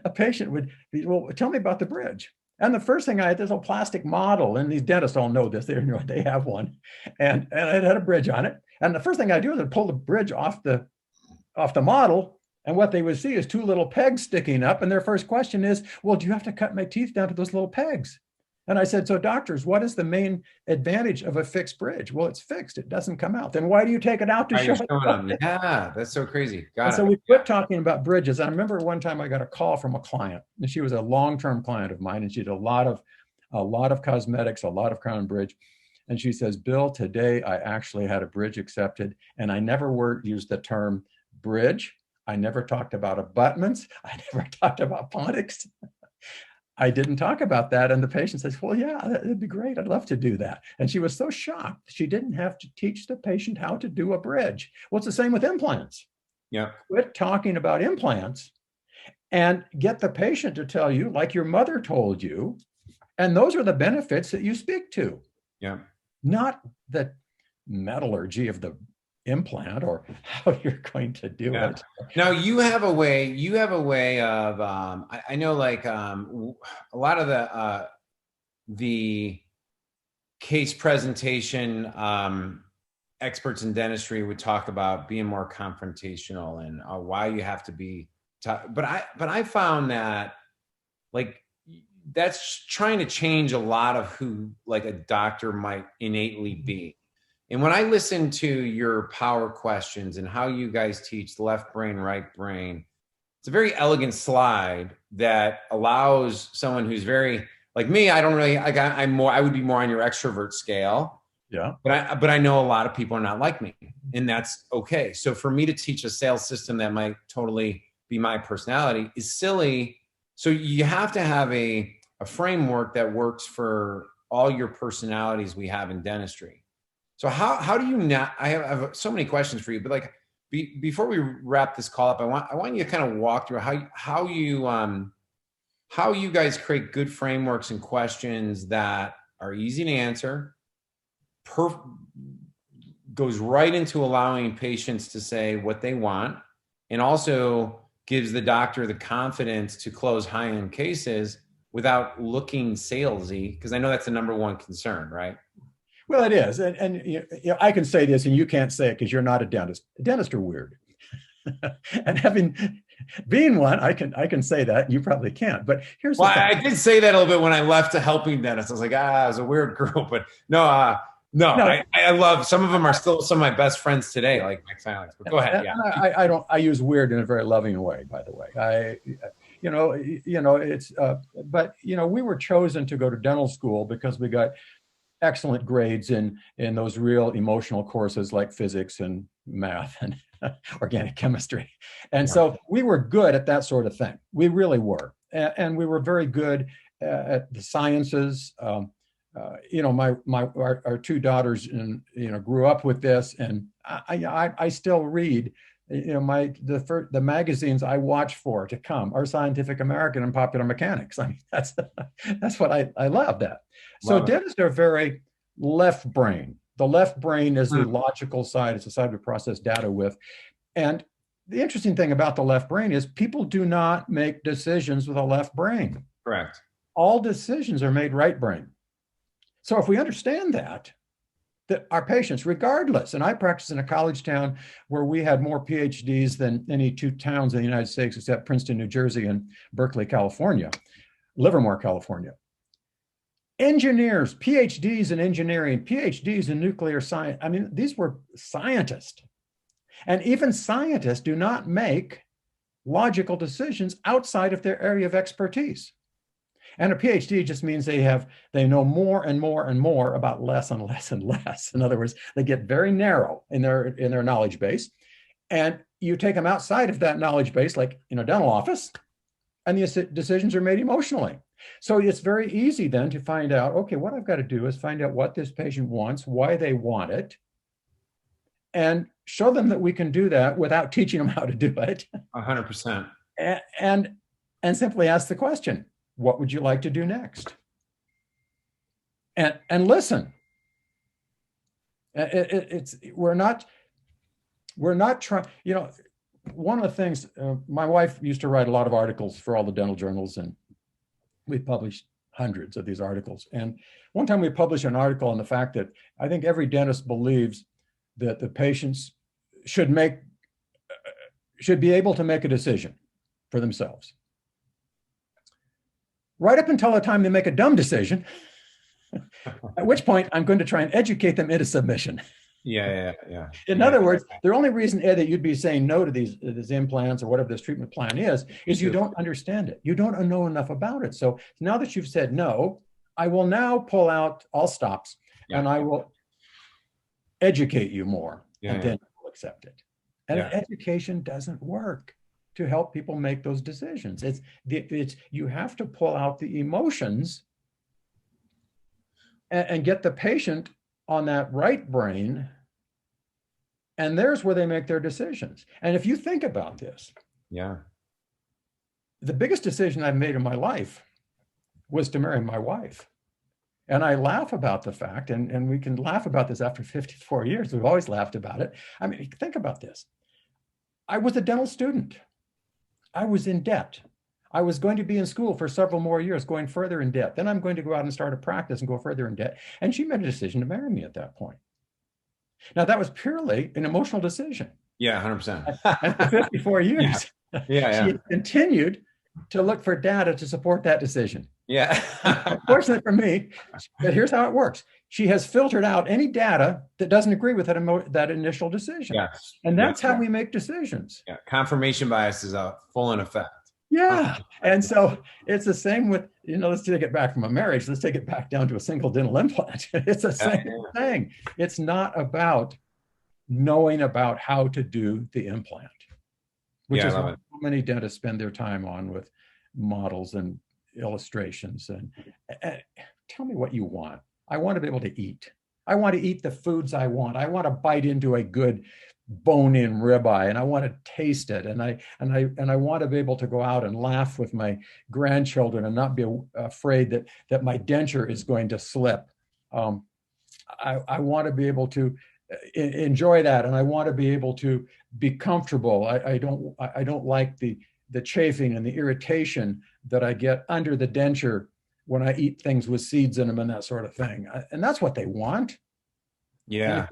Speaker 2: a patient would be, well, tell me about the bridge. And the first thing I had this little plastic model, and these dentists all know this. They have one, and it had a bridge on it. And the first thing I do is I pull the bridge off the model, and what they would see is two little pegs sticking up. And their first question is, "Well, do you have to cut my teeth down to those little pegs?" And I said, "So doctors, what is the main advantage of a fixed bridge?" "Well, it's fixed. It doesn't come out." "Then why do you take it out to
Speaker 1: Are
Speaker 2: show
Speaker 1: you
Speaker 2: it?"
Speaker 1: showing them? Yeah, that's so crazy.
Speaker 2: And
Speaker 1: Got
Speaker 2: so
Speaker 1: it.
Speaker 2: we quit talking about bridges. I remember one time I got a call from a client, and she was a long-term client of mine, and she did a lot of cosmetics, a lot of crown and bridge. And she says, "Bill, today I actually had a bridge accepted, and I never used the term bridge. I never talked about abutments. I never talked about phonics. I didn't talk about that." And the patient says, "Well, yeah, that'd be great. I'd love to do that." And she was so shocked. She didn't have to teach the patient how to do a bridge. Well, it's the same with implants.
Speaker 1: Yeah.
Speaker 2: Quit talking about implants and get the patient to tell you, like your mother told you. And those are the benefits that you speak to,
Speaker 1: Yeah.
Speaker 2: not the metallurgy of the implant or how you're going to do
Speaker 1: Yeah.
Speaker 2: it.
Speaker 1: Now you have a way of, I know like, a lot of the case presentation, experts in dentistry would talk about being more confrontational and why you have to be tough. But I found that like that's trying to change a lot of who like a doctor might innately be. And when I listen to your power questions and how you guys teach left brain, right brain, it's a very elegant slide that allows someone who's very like me. I don't really like. I would be more on your extrovert scale.
Speaker 2: Yeah.
Speaker 1: But I know a lot of people are not like me, and that's okay. So for me to teach a sales system that might totally be my personality is silly. So you have to have a framework that works for all your personalities we have in dentistry. So how do you not? I have so many questions for you, but like before we wrap this call up, I want you to kind of walk through how you guys create good frameworks and questions that are easy to answer, goes right into allowing patients to say what they want, and also gives the doctor the confidence to close high-end cases without looking salesy, because I know that's the number one concern, right?
Speaker 2: Well, it is. And I can say this and you can't say it because you're not a dentist. Dentists are weird. And being one, I can say that. You probably can't. But here's the thing.
Speaker 1: I did say that a little bit when I left a helping dentist. I was like, it was a weird group. But no, I love, some of them are still some of my best friends today, like Mike Silence. But go ahead. Yeah.
Speaker 2: I use weird in a very loving way, by the way. It's but we were chosen to go to dental school because we got excellent grades in those real emotional courses like physics and math and organic chemistry. And so we were good at that sort of thing. We really were. And we were very good at the sciences. Our two daughters grew up with this, and I still read the magazines I watch for to come are Scientific American and Popular Mechanics. I mean, that's what I love that. So dentists are very left brain. The left brain is the logical side. It's the side we process data with. And the interesting thing about the left brain is people do not make decisions with a left brain.
Speaker 1: Correct.
Speaker 2: All decisions are made right brain. So if we understand that our patients, regardless, and I practiced in a college town where we had more PhDs than any two towns in the United States except Princeton, New Jersey, and Berkeley, California, Livermore, California. Engineers, PhDs in engineering, PhDs in nuclear science. I mean, these were scientists. And even scientists do not make logical decisions outside of their area of expertise. And a PhD just means they know more and more and more about less and less and less. In other words, they get very narrow in their knowledge base. And you take them outside of that knowledge base, like in a dental office, and the decisions are made emotionally. So it's very easy then to find out, okay, what I've got to do is find out what this patient wants, why they want it, and show them that we can do that without teaching them how to do it.
Speaker 1: 100%.
Speaker 2: And simply ask the question, what would you like to do next? And listen. We're not trying, one of the things, my wife used to write a lot of articles for all the dental journals, and we published hundreds of these articles. And one time we published an article on the fact that I think every dentist believes that the patients should be able to make a decision for themselves. Right up until the time they make a dumb decision, at which point I'm going to try and educate them into submission.
Speaker 1: Yeah.
Speaker 2: In other words, the only reason, Ed, that you'd be saying no to these implants or whatever this treatment plan is you don't understand it. You don't know enough about it. So now that you've said no, I will now pull out all stops and I will educate you more, and then you'll accept it. And education doesn't work to help people make those decisions. It's you have to pull out the emotions and get the patient on that right brain, and there's where they make their decisions. And if you think about this, the biggest decision I've made in my life was to marry my wife. And I laugh about the fact, and we can laugh about this after 54 years. We've always laughed about it. I mean, think about this. I was a dental student. I was in debt. I was going to be in school for several more years, going further in debt. Then I'm going to go out and start a practice and go further in debt. And she made a decision to marry me at that point. Now, that was purely an emotional decision.
Speaker 1: Yeah, 100%.
Speaker 2: And for 54 years, she continued to look for data to support that decision.
Speaker 1: Yeah.
Speaker 2: Unfortunately for me, but here's how it works. She has filtered out any data that doesn't agree with that initial decision.
Speaker 1: Yes.
Speaker 2: And that's how we make decisions.
Speaker 1: Yeah. Confirmation bias is full in effect.
Speaker 2: Yeah. And so it's the same with, let's take it back from a marriage. Let's take it back down to a single dental implant. It's the same thing. It's not about knowing about how to do the implant, which is what so many dentists spend their time on with models and illustrations. And tell me what you want. I want to be able to eat. I want to eat the foods I want. I want to bite into a good bone-in ribeye, and I want to taste it, and I want to be able to go out and laugh with my grandchildren and not be afraid that my denture is going to slip. I want to be able to enjoy that, and I want to be able to be comfortable. I don't like the chafing and the irritation that I get under the denture when I eat things with seeds in them and that sort of thing. And that's what they want.
Speaker 1: Yeah.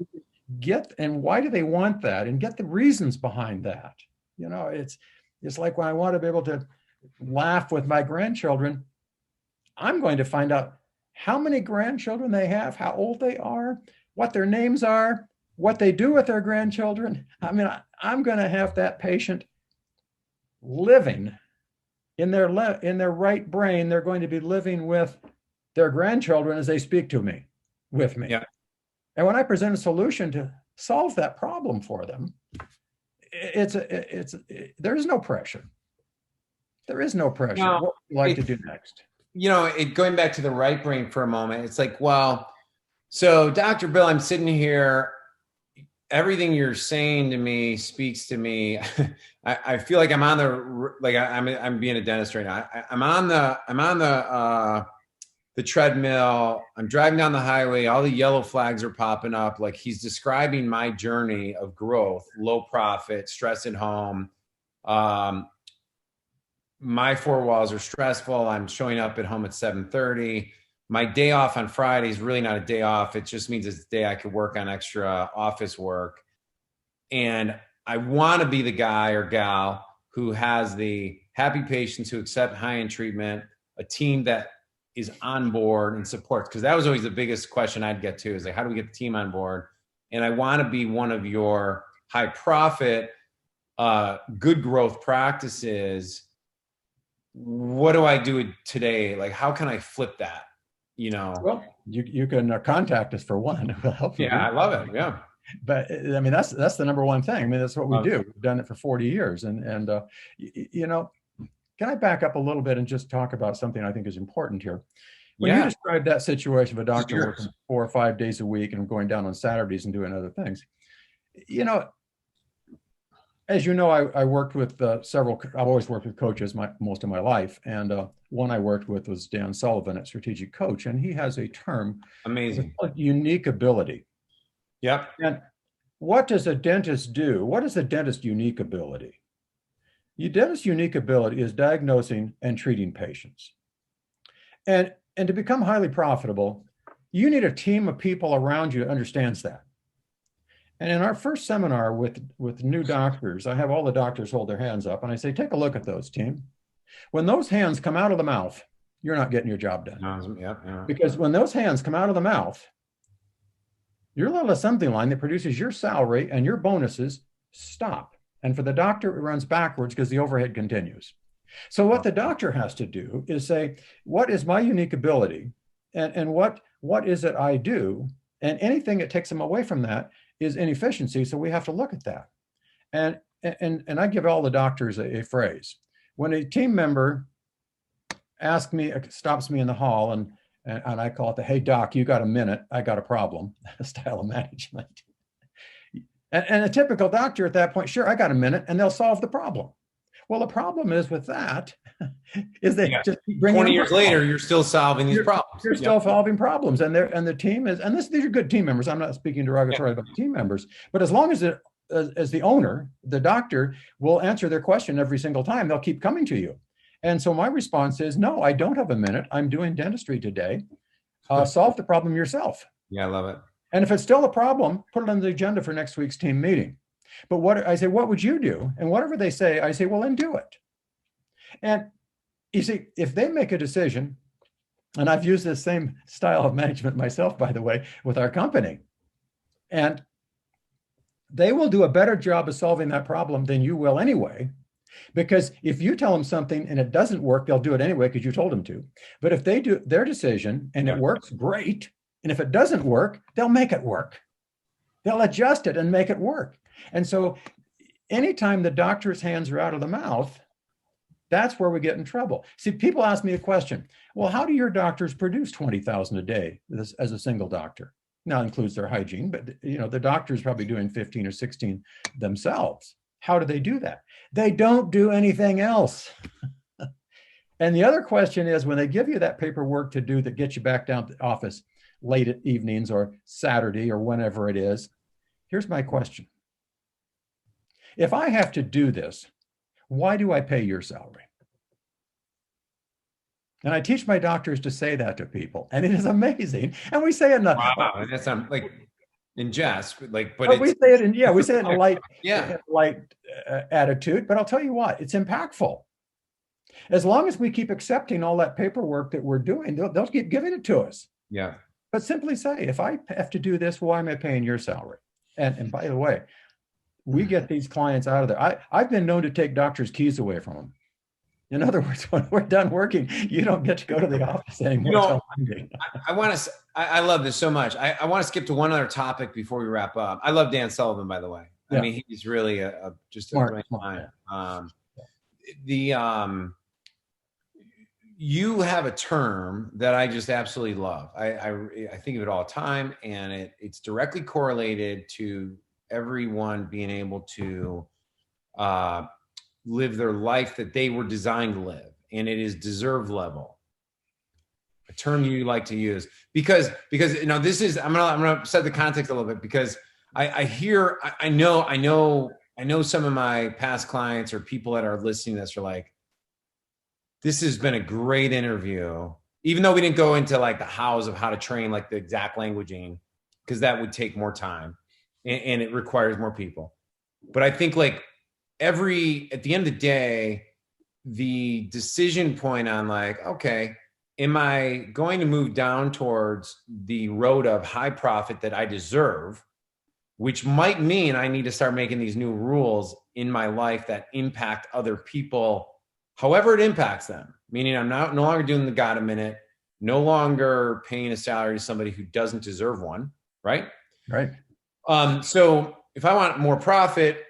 Speaker 2: And why do they want that? And get the reasons behind that. It's like when I want to be able to laugh with my grandchildren, I'm going to find out how many grandchildren they have, how old they are, what their names are, what they do with their grandchildren. I mean, I'm going to have that patient living in their right brain. They're going to be living with their grandchildren as they speak to me, with me.
Speaker 1: Yeah. And
Speaker 2: when I present a solution to solve that problem for them, there is no pressure. There is no pressure. What would you like to do next?
Speaker 1: Going back to the right brain for a moment, it's like, well, so Dr. Bill, I'm sitting here. Everything you're saying to me speaks to me. I feel like I'm on I'm being a dentist right now. I'm on the treadmill. I'm driving down the highway. All the yellow flags are popping up. Like, he's describing my journey of growth, low profit, stress at home. My four walls are stressful. I'm showing up at home at 7:30. My day off on Friday is really not a day off. It just means it's a day I could work on extra office work. And I want to be the guy or gal who has the happy patients who accept high-end treatment, a team that is on board and supports. Because that was always the biggest question I'd get to, is like, how do we get the team on board? And I want to be one of your high profit, good growth practices. What do I do today? Like, how can I flip that?
Speaker 2: Well, you can contact us for one. We'll help you.
Speaker 1: Yeah, I love it. Yeah.
Speaker 2: But I mean, that's the number one thing. I mean, that's what we do. We've done it for 40 years. And can I back up a little bit and just talk about something I think is important here? When you described that situation of a doctor working 4 or 5 days a week and going down on Saturdays and doing other things, as you know, I worked with several. I've always worked with coaches most of my life, and one I worked with was Dan Sullivan at Strategic Coach, and he has a term,
Speaker 1: amazing,
Speaker 2: unique ability.
Speaker 1: Yep.
Speaker 2: And what does a dentist do? What is a dentist's unique ability? Your dentist's unique ability is diagnosing and treating patients. And And to become highly profitable, you need a team of people around you that understands that. And in our first seminar with new doctors, I have all the doctors hold their hands up and I say, take a look at those, team. When those hands come out of the mouth, you're not getting your job done.
Speaker 1: Yeah.
Speaker 2: Because when those hands come out of the mouth, your little assembly line that produces your salary and your bonuses stop. And for the doctor, it runs backwards because the overhead continues. So what the doctor has to do is say, what is my unique ability? And what is it I do? And anything that takes them away from that is inefficiency. So we have to look at that. And I give all the doctors a phrase. When a team member stops me in the hall and I call it the, hey, doc, you got a minute, I got a problem style of management. And a typical doctor at that point, sure, I got a minute, and they'll solve the problem. Well, the problem is with that is they just bring
Speaker 1: 20 years later, you're still solving these problems.
Speaker 2: You're still solving problems, and the team is, and these are good team members. I'm not speaking derogatory about team members, but as long as the owner, the doctor, will answer their question every single time, they'll keep coming to you. And so my response is, no, I don't have a minute. I'm doing dentistry today. Solve the problem yourself.
Speaker 1: Yeah, I love it.
Speaker 2: And if it's still a problem, put it on the agenda for next week's team meeting. But what I say, what would you do? And whatever they say, I say, well, then do it. And you see, if they make a decision, and I've used this same style of management myself, by the way, with our company, and they will do a better job of solving that problem than you will anyway. Because if you tell them something and it doesn't work, they'll do it anyway because you told them to. But if they do their decision and it works, great. And if it doesn't work, they'll make it work. They'll adjust it and make it work. And so anytime the doctor's hands are out of the mouth, that's where we get in trouble. See, people ask me a question. Well, how do your doctors produce 20,000 a day as a single doctor? Now, it includes their hygiene, but the doctor's probably doing 15 or 16 themselves. How do they do that? They don't do anything else. And the other question is, when they give you that paperwork to do that gets you back down to the office late at evenings or Saturday or whenever it is, here's my question. If I have to do this, why do I pay your salary? And I teach my doctors to say that to people, and it is amazing. And we say it in a,
Speaker 1: wow, that's like in jest, but
Speaker 2: we say it in a light,
Speaker 1: yeah,
Speaker 2: attitude. But I'll tell you what, it's impactful. As long as we keep accepting all that paperwork that we're doing, they'll keep giving it to us.
Speaker 1: Yeah.
Speaker 2: But simply say, if I have to do this, why am I paying your salary? And by the way, we get these clients out of there. I've been known to take doctors' keys away from them. In other words, when we're done working, you don't get to go to the office anymore.
Speaker 1: I love this so much. I want to skip to one other topic before we wrap up. I love Dan Sullivan, by the way. Yeah. I mean, he's really just a great mind. You have a term that I just absolutely love. I think of it all the time, and it's directly correlated to everyone being able to live their life that they were designed to live, and it is deserve level. A term you like to use because this is I'm gonna set the context a little bit, because I know some of my past clients or people that are listening to this are like, this has been a great interview, even though we didn't go into like the hows of how to train like the exact languaging, because that would take more time and it requires more people. But I think like at the end of the day, the decision point on like, okay, am I going to move down towards the road of high profit that I deserve, which might mean I need to start making these new rules in my life that impact other people, however it impacts them, meaning I'm no longer doing the God a minute, no longer paying a salary to somebody who doesn't deserve one, right?
Speaker 2: Right.
Speaker 1: So if I want more profit,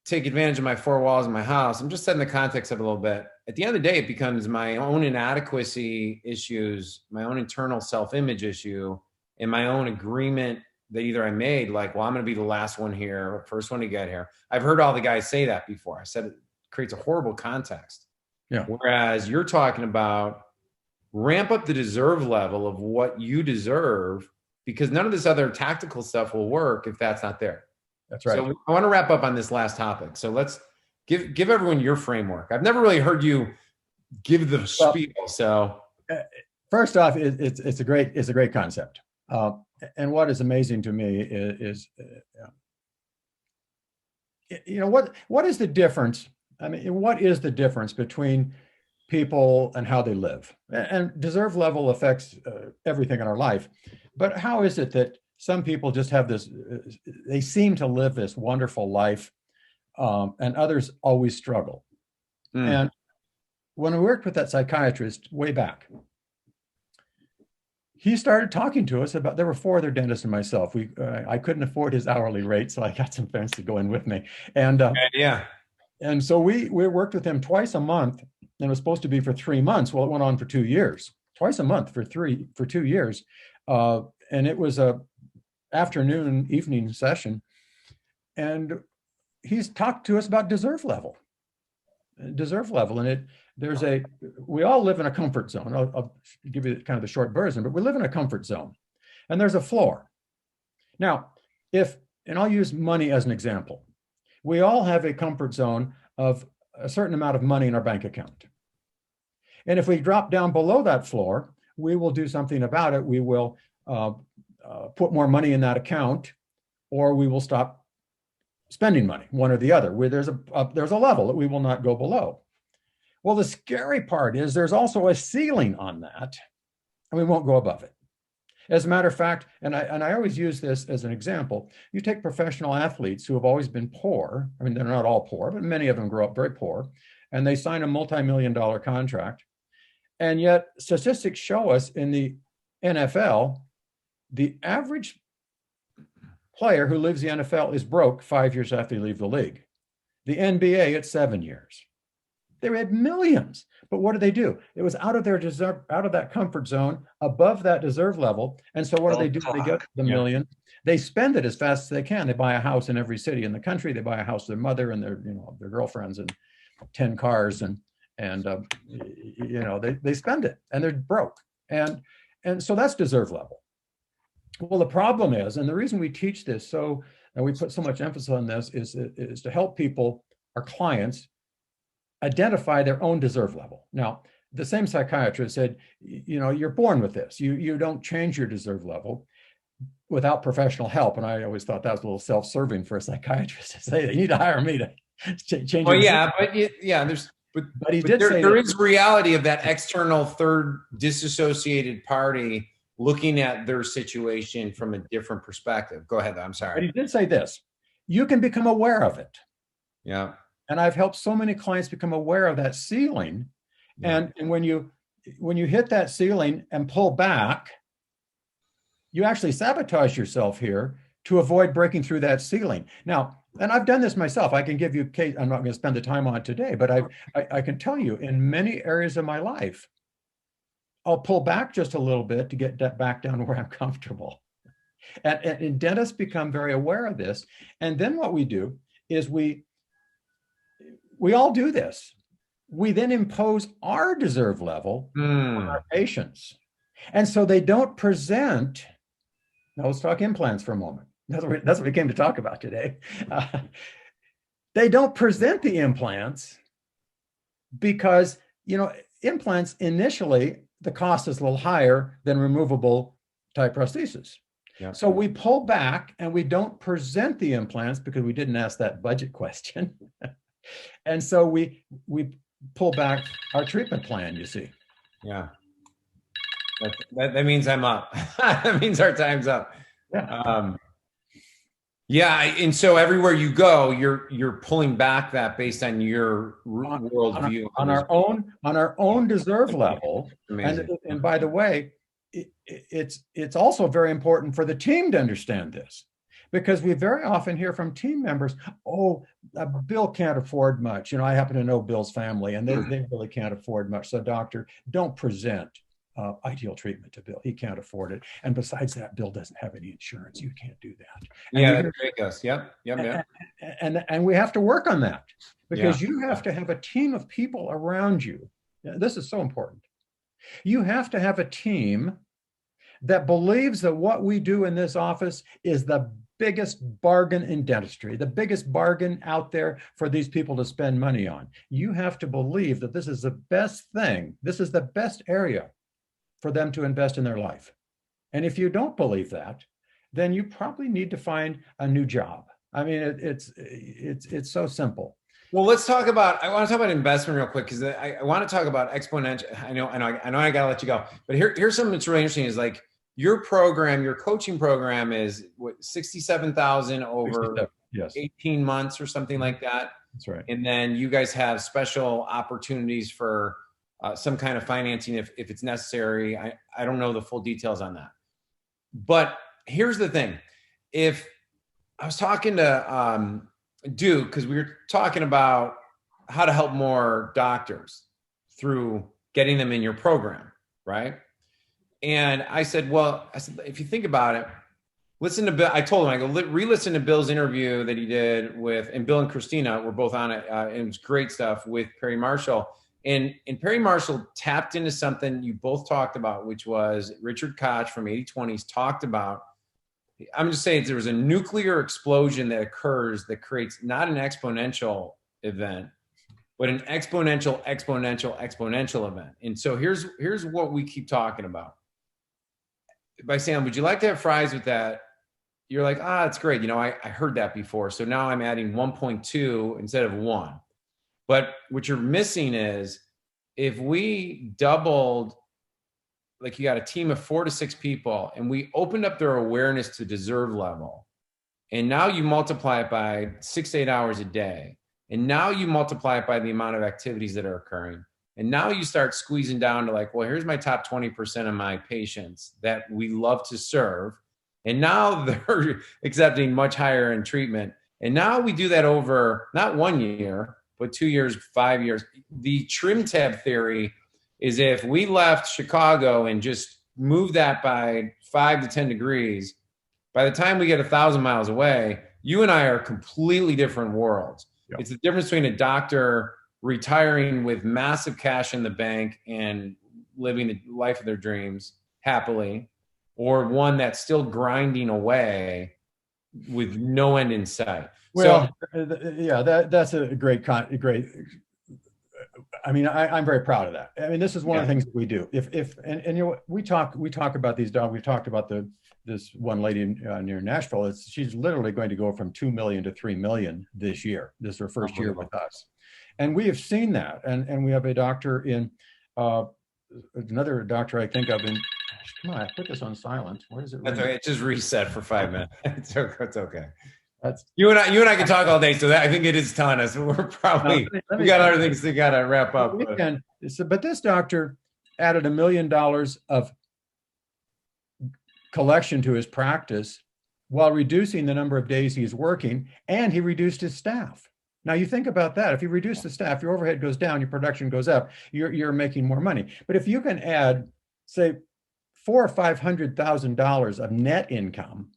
Speaker 1: take advantage of my four walls in my house, I'm just setting the context of it a little bit. At the end of the day, it becomes my own inadequacy issues, my own internal self-image issue, and my own agreement that either I made, like, well, I'm going to be the last one here, first one to get here. I've heard all the guys say that before. I said it creates a horrible context.
Speaker 2: Yeah.
Speaker 1: Whereas you're talking about ramp up the deserve level of what you deserve, because none of this other tactical stuff will work if that's not there.
Speaker 2: That's right.
Speaker 1: So I want to wrap up on this last topic. So let's give everyone your framework. I've never really heard you give the spiel. So
Speaker 2: First off, it's a great concept. And what is amazing to me is what is the difference? I mean, what is the difference between people and how they live? And deserve level affects everything in our life. But how is it that some people just have this, they seem to live this wonderful life, and others always struggle? And when we worked with that psychiatrist way back, he started talking to us about, there were four other dentists and myself. I couldn't afford his hourly rate, so I got some friends to go in with me. And and so we worked with him twice a month, and it was supposed to be for 3 months. Well, it went on for 2 years, twice a month for 2 years. And it was a afternoon, evening session. And he's talked to us about deserve level. And we all live in a comfort zone. I'll give you kind of the short version, but we live in a comfort zone, and there's a floor. Now, and I'll use money as an example. We all have a comfort zone of a certain amount of money in our bank account. And if we drop down below that floor, we will do something about it. We will put more money in that account, or we will stop spending money, one or the other, where there's a level that we will not go below. Well, the scary part is there's also a ceiling on that, and we won't go above it. As a matter of fact, and I always use this as an example, you take professional athletes who have always been poor. I mean, they're not all poor, but many of them grow up very poor, and they sign a multi-million-dollar contract. And yet statistics show us in the NFL, the average player who leaves the NFL is broke 5 years after they leave the league. The NBA, it's 7 years. They had millions, but what do? It was out of that comfort zone, above that deserve level. And so what do? They get the million. They spend it as fast as they can. They buy a house in every city in the country. They buy a house for their mother and their girlfriends, and 10 cars, and they spend it, and they're broke. And so that's deserve level. Well, the problem is, and the reason we teach this and we put so much emphasis on this is to help people, our clients, identify their own deserve level. Now, the same psychiatrist said, you're born with this. You don't change your deserve level without professional help. And I always thought that was a little self-serving for a psychiatrist to say, they need to hire me to change.
Speaker 1: Well, yeah, but there is reality of that external third disassociated party looking at their situation from a different perspective. Go ahead, I'm sorry.
Speaker 2: But he did say this: you can become aware of it.
Speaker 1: Yeah.
Speaker 2: And I've helped so many clients become aware of that ceiling. Yeah. And when you hit that ceiling and pull back, you actually sabotage yourself here to avoid breaking through that ceiling. Now, and I've done this myself. I can give you a case. I'm not going to spend the time on it today, but I can tell you in many areas of my life, I'll pull back just a little bit to get back down where I'm comfortable. And dentists become very aware of this. And then what we do is we all do this. We then impose our deserve level on our patients. And so they don't present. Now let's talk implants for a moment. That's what we came to talk about today. They don't present the implants because, implants initially, the cost is a little higher than removable type prosthesis. Yeah. So we pull back and we don't present the implants because we didn't ask that budget question. And so we pull back our treatment plan, you see.
Speaker 1: Yeah. That means I'm up. That means our time's up.
Speaker 2: Yeah.
Speaker 1: And so everywhere you go, you're pulling back that based on your worldview.
Speaker 2: On our own deserve level. And by the way, it's also very important for the team to understand this, because we very often hear from team members, Bill can't afford much. I happen to know Bill's family, and they really can't afford much. So doctor, don't present ideal treatment to Bill. He can't afford it. And besides that, Bill doesn't have any insurance. You can't do that.
Speaker 1: And that's great. Yep.
Speaker 2: And we have to work on that, because you have to have a team of people around you. This is so important. You have to have a team that believes that what we do in this office is the biggest bargain in dentistry, the biggest bargain out there for these people to spend money on. You have to believe that this is the best thing. This is the best area for them to invest in their life. And if you don't believe that, then you probably need to find a new job. I mean, it's so simple.
Speaker 1: Well, let's talk about. I want to talk about investment real quick because I want to talk about exponential. I gotta let you go, but here's something that's really interesting. Is like your program, your coaching program is what 67,000 over
Speaker 2: yes.
Speaker 1: 18 months or something like that.
Speaker 2: That's right.
Speaker 1: And then you guys have special opportunities for some kind of financing if it's necessary. I don't know the full details on that, but here's the thing: if I was talking to Duke, because we were talking about how to help more doctors through getting them in your program, right? And I said, if you think about it, listen to Bill. I told him, I go, re-listen to Bill's interview that he did with, and Bill and Christina were both on it. And it was great stuff with Perry Marshall. And Perry Marshall tapped into something you both talked about, which was Richard Koch from 80/20s talked about. I'm just saying there was a nuclear explosion that occurs that creates not an exponential event, but an exponential event. And so here's what we keep talking about. By saying, would you like to have fries with that? You're like, it's great. I heard that before. So now I'm adding 1.2 instead of 1. But what you're missing is if we doubled, like you got a team of 4 to 6 people and we opened up their awareness to deserve level. And now you multiply it by 6 to 8 hours a day. And now you multiply it by the amount of activities that are occurring. And now you start squeezing down to like, well, here's my top 20% of my patients that we love to serve. And now they're accepting much higher in treatment. And now we do that over not 1 year, but 2 years, 5 years. The trim tab theory is if we left Chicago and just moved that by 5 to 10 degrees, by the time we get 1,000 miles away, you and I are completely different worlds. Yep. It's the difference between a doctor retiring with massive cash in the bank and living the life of their dreams happily, or one that's still grinding away with no end in sight.
Speaker 2: Well, that's a great. I mean, I'm very proud of that. I mean, this is one of the things that we do. We talk about these dogs. We talked about this one lady near Nashville. She's literally going to go from 2 million to 3 million this year. This is her first year with us, and we have seen that. And we have a doctor in another doctor I think of in. Come on, I put this on silent. Where is it?
Speaker 1: That's okay. It just reset for 5 minutes. It's okay. That's you and I can talk all day. So I think it is telling us we're probably we got other things to gotta wrap up.
Speaker 2: But this doctor added $1 million of collection to his practice while reducing the number of days he's working, and he reduced his staff. Now you think about that. If you reduce the staff, your overhead goes down, your production goes up, you're making more money. But if you can add, say, $400,000 or $500,000 of net income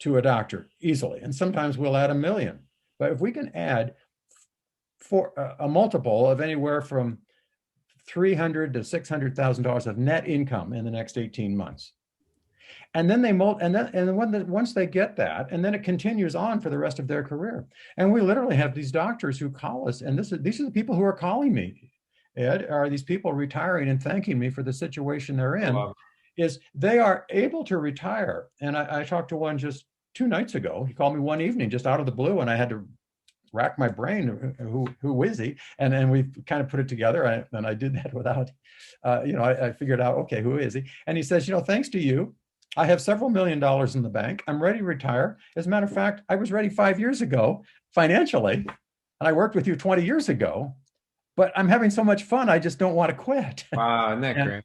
Speaker 2: to a doctor easily, and sometimes we'll add $1 million. But if we can add a multiple of anywhere from $300,000 to $600,000 of net income in the next 18 months, and then once they get that, and then it continues on for the rest of their career. And we literally have these doctors who call us, and these are the people who are calling me. Ed, are these people retiring and thanking me for the situation they're in? Wow. Is they are able to retire. And I talked to one just 2 nights ago. He called me one evening just out of the blue, and I had to rack my brain. Who is he? And then we kind of put it together. And I did that without, I figured out, okay, who is he? And he says, thanks to you, I have several $1 million in the bank. I'm ready to retire. As a matter of fact, I was ready 5 years ago financially, and I worked with you 20 years ago, but I'm having so much fun. I just don't want to quit.
Speaker 1: Wow, isn't that great?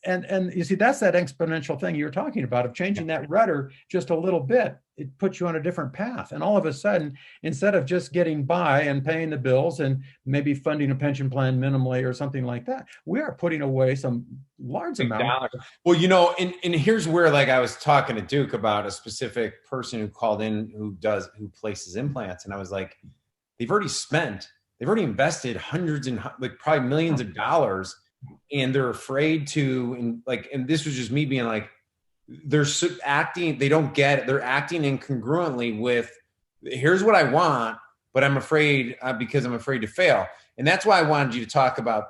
Speaker 2: And you see, that's that exponential thing you're talking about of changing that rudder just a little bit. It puts you on a different path. And all of a sudden, instead of just getting by and paying the bills and maybe funding a pension plan minimally or something like that, we are putting away some large amount.
Speaker 1: Well, and here's where, like, I was talking to Duke about a specific person who called in who places implants. And I was like, they've already invested hundreds and like probably millions of dollars. And they're afraid to, and this was just me being like, they're acting, they don't get it. They're acting incongruently with, here's what I want, but I'm afraid because I'm afraid to fail. And that's why I wanted you to talk about,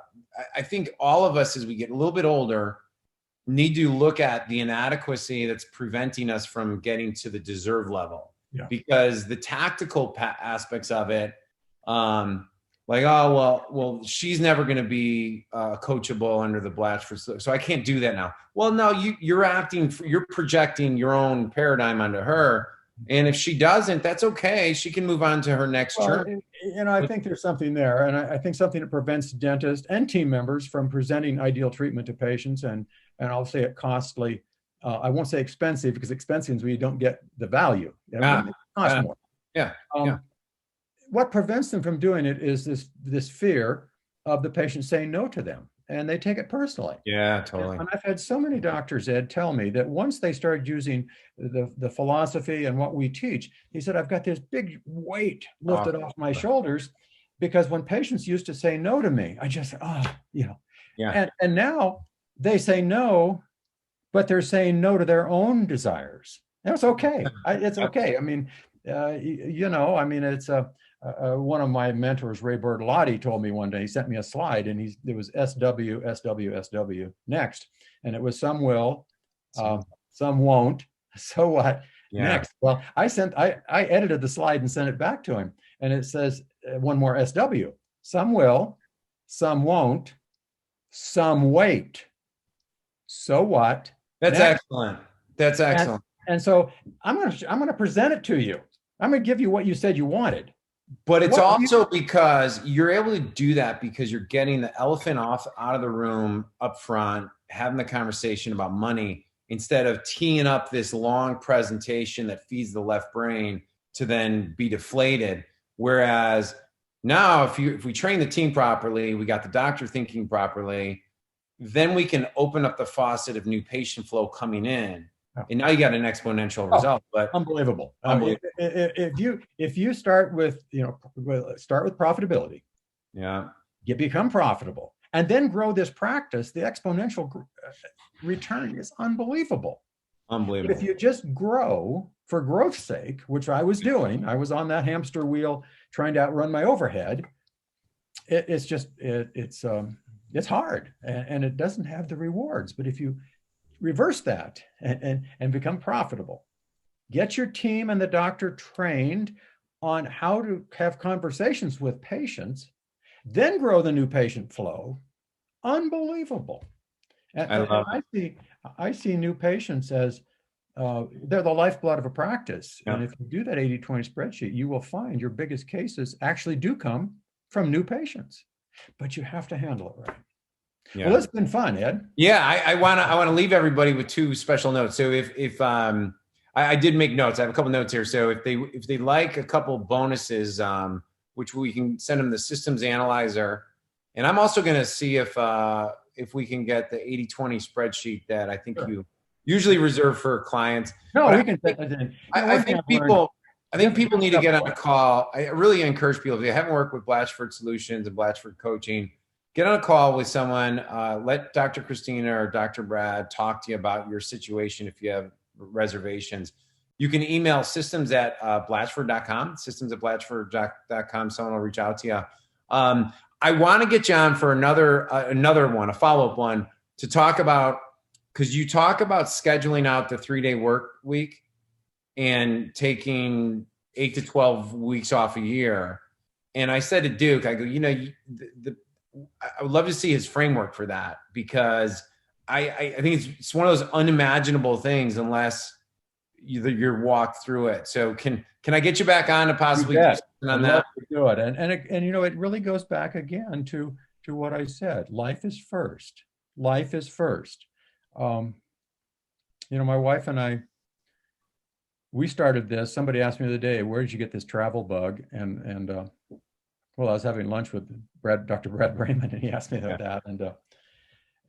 Speaker 1: I think all of us as we get a little bit older need to look at the inadequacy that's preventing us from getting to the deserve level.
Speaker 2: Yeah.
Speaker 1: Because the tactical aspects of it, like, oh, well, she's never going to be coachable under the Blatchford, so I can't do that now. Well, no, you're projecting your own paradigm onto her. And if she doesn't, that's okay. She can move on to her next journey.
Speaker 2: I think there's something there. And I think something that prevents dentists and team members from presenting ideal treatment to patients. And I'll say it costly. I won't say expensive, because expensive is when you don't get the value. It costs more.
Speaker 1: Yeah.
Speaker 2: What prevents them from doing it is this fear of the patient saying no to them, and they take it personally.
Speaker 1: Yeah, totally.
Speaker 2: And I've had so many doctors, Ed, tell me that once they started using the philosophy and what we teach, he said, I've got this big weight lifted off my shoulders, because when patients used to say no to me, I just,
Speaker 1: Yeah.
Speaker 2: And now they say no, but they're saying no to their own desires. And it's okay. It's okay. I mean, it's one of my mentors, Ray Bertolotti, told me one day, he sent me a slide, and it was SW, SW, SW next. And it was some will, some won't. So what?
Speaker 1: Yeah.
Speaker 2: Next. Well, I edited the slide and sent it back to him. And it says one more SW. Some will, some won't, some wait. So what?
Speaker 1: That's next. Excellent. That's excellent.
Speaker 2: And so I'm going to present it to you. I'm going to give you what you said you wanted.
Speaker 1: But it's also because you're able to do that because you're getting the elephant out of the room up front, having the conversation about money, instead of teeing up this long presentation that feeds the left brain to then be deflated. Whereas now, if we train the team properly, we got the doctor thinking properly, then we can open up the faucet of new patient flow coming in. And now you got an exponential result. But
Speaker 2: unbelievable. If you start with profitability, you become profitable, and then grow this practice, the exponential return is unbelievable. But if you just grow for growth's sake, which I was doing, I was on that hamster wheel trying to outrun my overhead. It's hard, and it doesn't have the rewards. But if you reverse that and become profitable, get your team and the doctor trained on how to have conversations with patients, then grow the new patient flow. Unbelievable. I see new patients as they're the lifeblood of a practice. Yeah. And if you do that 80-20 spreadsheet, you will find your biggest cases actually do come from new patients, but you have to handle it right. Yeah. Well, it's been fun, Ed.
Speaker 1: Yeah, I want to leave everybody with two special notes. So if I did make notes, I have a couple notes here. So if they like a couple bonuses, which we can send them the systems analyzer, and I'm also going to see if we can get the 80-20 spreadsheet that I think you usually reserve for clients.
Speaker 2: No,
Speaker 1: but
Speaker 2: we can.
Speaker 1: I think people need to get on a call. I really encourage people, if they haven't worked with Blatchford Solutions and Blatchford Coaching, get on a call with someone. Let Dr. Christina or Dr. Brad talk to you about your situation if you have reservations. You can email systems@blatchford.com, systems@blatchford.com. Someone will reach out to you. I want to get you on for another one, a follow-up one, to talk about, because you talk about scheduling out the 3-day work week and taking 8 to 12 weeks off a year. And I said to Duke, I go, I would love to see his framework for that, because I think it's one of those unimaginable things unless you're walked through it. So can I get you back on to possibly do something on that?
Speaker 2: Do it. And it really goes back again to what I said. Life is first. Life is first. My wife and I, we started this. Somebody asked me the other day, where did you get this travel bug? And I was having lunch with Dr. Brad Brayman, and he asked me about that.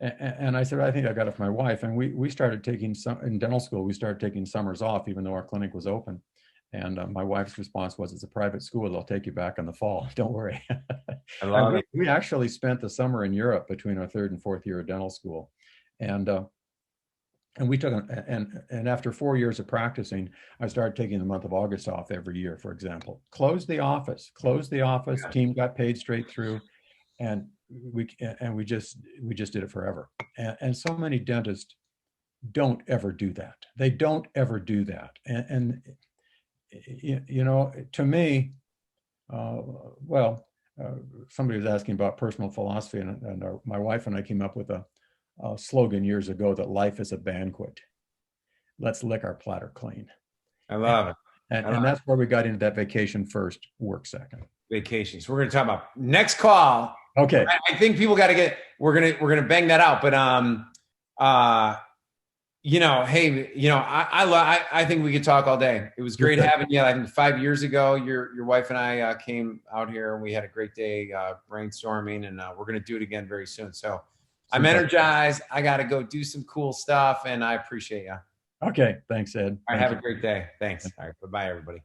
Speaker 2: And I said, I think I got it from my wife. And we started taking in dental school, we started taking summers off, even though our clinic was open. And my wife's response was, it's a private school. They'll take you back in the fall. Don't worry. I love it. We actually spent the summer in Europe between our 3rd and 4th year of dental school. And And we took and after 4 years of practicing, I started taking the month of August off every year, for example. Closed the office,
Speaker 1: Yeah.
Speaker 2: team got paid straight through, and we just did it forever. And so many dentists don't ever do that. They don't ever do that. And to me, uh, well, somebody was asking about personal philosophy, and my wife and I came up with a slogan years ago that life is a banquet. Let's lick our platter clean.
Speaker 1: I love it.
Speaker 2: And that's where we got into that vacation first, work second.
Speaker 1: Vacations. We're going to talk about next call.
Speaker 2: Okay.
Speaker 1: I think people got to get. We're gonna bang that out. But hey, I think we could talk all day. It was great having you. I think 5 years ago, your wife and I came out here and we had a great day brainstorming, and we're gonna do it again very soon. So I'm energized. I got to go do some cool stuff, and I appreciate you.
Speaker 2: Okay. Thanks, Ed.
Speaker 1: All right, have a great day. Thanks. All right. Bye-bye, everybody.